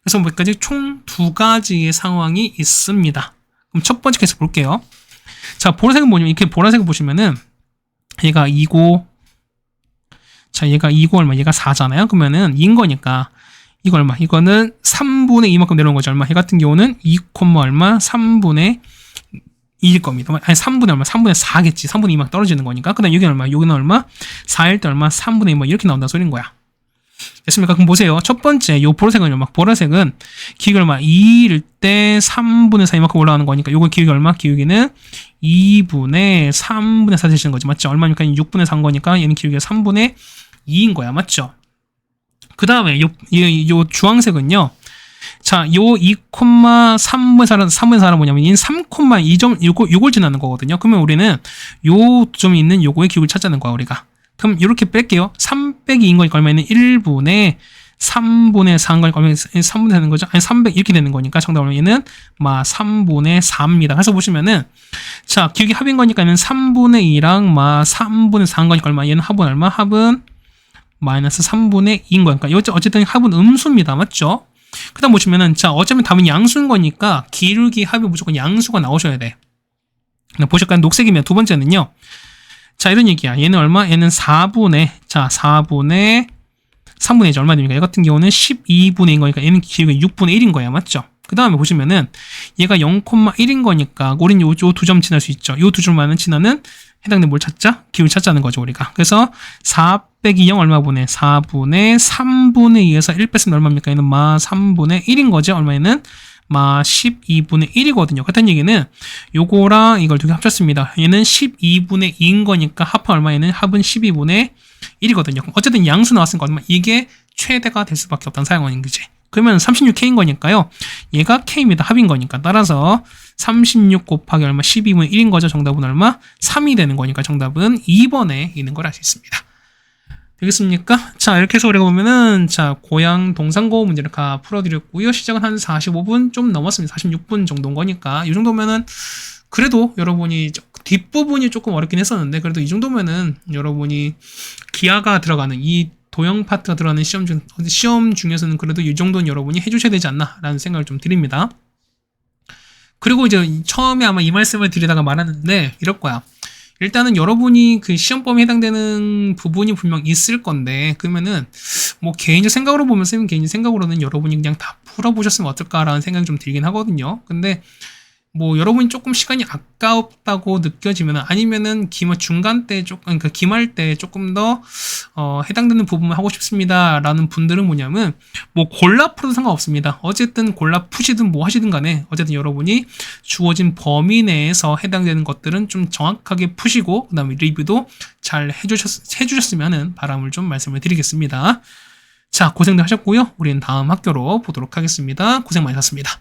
그래서 뭐까지 총 두 가지의 상황이 있습니다. 그럼 첫 번째 케이스 볼게요. 자, 보라색은 뭐냐면 이렇게 보라색을 보시면은 얘가 2고 자, 얘가 2고 얼마? 얘가 4잖아요. 그러면은 2인 거니까 이거 얼마? 이거는 3분의 2만큼 내려온 거죠. 얼마? 얘 같은 경우는 2, 얼마? 3분의 2일 겁니다. 아니 3분의 얼마? 3분의 4겠지. 3분의 2만 떨어지는 거니까. 그 다음 여기는 얼마? 여기는 얼마? 4일 때 얼마? 3분의 2 뭐 이렇게 나온다는 소리인 거야. 됐습니까? 그럼 보세요. 첫 번째 요 보라색은 얼마? 보라색은 기울기 얼마? 2일 때 3분의 4 이만큼 올라가는 거니까 요거 기울기 얼마? 기울기는 2분의 3분의 4 되시는 거지. 맞죠? 얼마니까 6분의 4인 거니까 얘는 기울기가 3분의 2인 거야. 맞죠? 그 다음에 요 주황색은요. 자, 요 2,3분의 4는 뭐냐면 얘는 3,2점 요걸 지나는 거거든요. 그러면 우리는 요 점이 있는 요거의 기울기를 찾자는 거야, 우리가. 그럼 이렇게 뺄게요. 3 빼기 2인 거니까 얼마는 1분의 3분의 4인 거니까 얼마는 3분의 4 되는 거죠? 아니 300 이렇게 되는 거니까 정답은 얘는 3분의 4입니다. 그래서 보시면은 자, 기울기 합인 거니까 얘는 3분의 2랑 3분의 4인 거니까 얼마? 얘는 합은 얼마? 합은 마이너스 3분의 2인 거니까 어쨌든 합은 음수입니다. 맞죠? 그 다음 보시면은 자, 어차피 답은 양수인 거니까 기울기 합이 무조건 양수가 나오셔야 돼. 보실까요? 녹색이면 두 번째는요. 자, 이런 얘기야. 얘는 얼마? 얘는 4분의 3분의 1이 얼마 됩니까? 얘 같은 경우는 12분의 1인 거니까 얘는 기울기 6분의 1인 거야. 맞죠? 그 다음에 보시면은 얘가 0,1인 거니까 우린 요 두 점 지날 수 있죠. 요 두 점만은 지나는 해당되는 뭘 찾자? 기울기 찾자는 거죠, 우리가. 그래서 4 빼기 0 얼마분의 4분의 3분의 2에서 1 뺐으면 얼마입니까? 얘는 3분의 1인 거죠. 얼마에는 12분의 1이거든요. 같은 얘기는 요거랑 이걸 두 개 합쳤습니다. 얘는 12분의 2인 거니까 합은 얼마에는 합은 12분의 1이거든요. 어쨌든 양수 나왔으니까 얼마? 이게 최대가 될 수밖에 없다는 사용원인 거지. 그러면 36K인 거니까요. 얘가 K입니다. 합인 거니까. 따라서 36 곱하기 얼마? 12분의 1인 거죠. 정답은 얼마? 3이 되는 거니까 정답은 2번에 있는 걸 알 수 있습니다. 되겠습니까? 자, 이렇게 해서 우리가 보면은 자, 고양 동상고 문제를 다 풀어드렸고요. 시작은 한 45분 좀 넘었습니다. 46분 정도인 거니까 이 정도면은 그래도 여러분이 뒷부분이 조금 어렵긴 했었는데 그래도 이 정도면은 여러분이 기하가 들어가는 이 도형 파트가 들어가는 시험 중에서는 그래도 이 정도는 여러분이 해주셔야 되지 않나라는 생각을 좀 드립니다. 그리고 이제 처음에 아마 이 말씀을 드리다가 말았는데 이럴 거야. 일단은 여러분이 그 시험 범위에 해당되는 부분이 분명 있을 건데 그러면은 뭐 개인적 생각으로 보면 쌤 개인적 생각으로는 여러분이 그냥 다 풀어보셨으면 어떨까라는 생각이 좀 들긴 하거든요. 근데 뭐 여러분이 조금 시간이 아깝다고 느껴지면 아니면은 중간 때 조금 그러니까 기말 때 조금 더 해당되는 부분을 하고 싶습니다라는 분들은 뭐냐면 뭐 골라 풀어도 상관없습니다. 어쨌든 골라 푸시든 뭐 하시든 간에 어쨌든 여러분이 주어진 범위 내에서 해당되는 것들은 좀 정확하게 푸시고 그다음에 리뷰도 잘 해주셨으면 하는 바람을 좀 말씀을 드리겠습니다. 자, 고생들 하셨고요. 우리는 다음 학교로 보도록 하겠습니다. 고생 많으셨습니다.